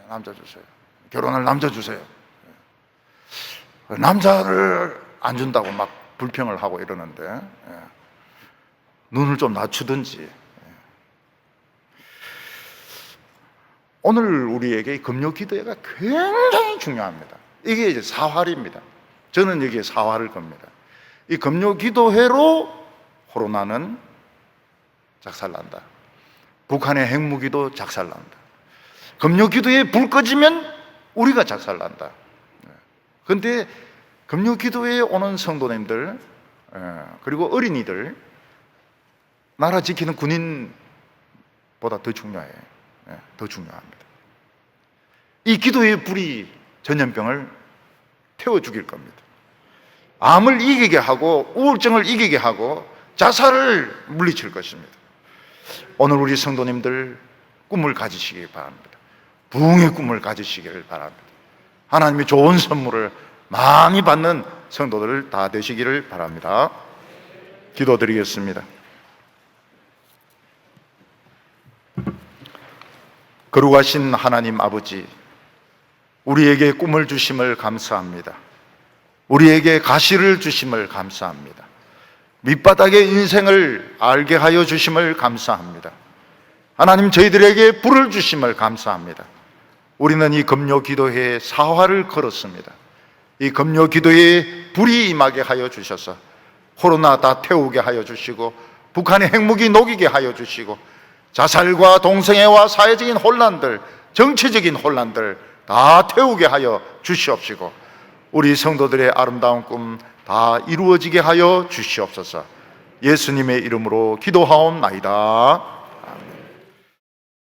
Speaker 1: 남자 주세요. 결혼할 남자 주세요. 남자를 안 준다고 막 불평을 하고 이러는데 눈을 좀 낮추든지. 오늘 우리에게 금요 기도회가 굉장히 중요합니다. 이게 이제 사활입니다. 저는 여기에 사활을 겁니다. 이 금요 기도회로 코로나는 작살난다. 북한의 핵무기도 작살난다. 금요 기도회에 불 꺼지면 우리가 작살난다. 그런데 금요 기도회에 오는 성도님들 그리고 어린이들 나라 지키는 군인보다 더 중요해요. 더 중요합니다. 이 기도의 불이 전염병을 태워 죽일 겁니다. 암을 이기게 하고 우울증을 이기게 하고 자살을 물리칠 것입니다. 오늘 우리 성도님들 꿈을 가지시기 바랍니다. 부흥의 꿈을 가지시기를 바랍니다. 하나님의 좋은 선물을 많이 받는 성도들 다 되시기를 바랍니다. 기도드리겠습니다. 거룩하신 하나님 아버지, 우리에게 꿈을 주심을 감사합니다. 우리에게 가시를 주심을 감사합니다. 밑바닥의 인생을 알게 하여 주심을 감사합니다. 하나님, 저희들에게 불을 주심을 감사합니다. 우리는 이 금요 기도회에 사활을 걸었습니다. 이 금요 기도회에 불이 임하게 하여 주셔서 코로나 다 태우게 하여 주시고 북한의 핵무기 녹이게 하여 주시고 자살과 동성애와 사회적인 혼란들, 정치적인 혼란들 다 태우게 하여 주시옵시고 우리 성도들의 아름다운 꿈 다 이루어지게 하여 주시옵소서. 예수님의 이름으로 기도하옵나이다.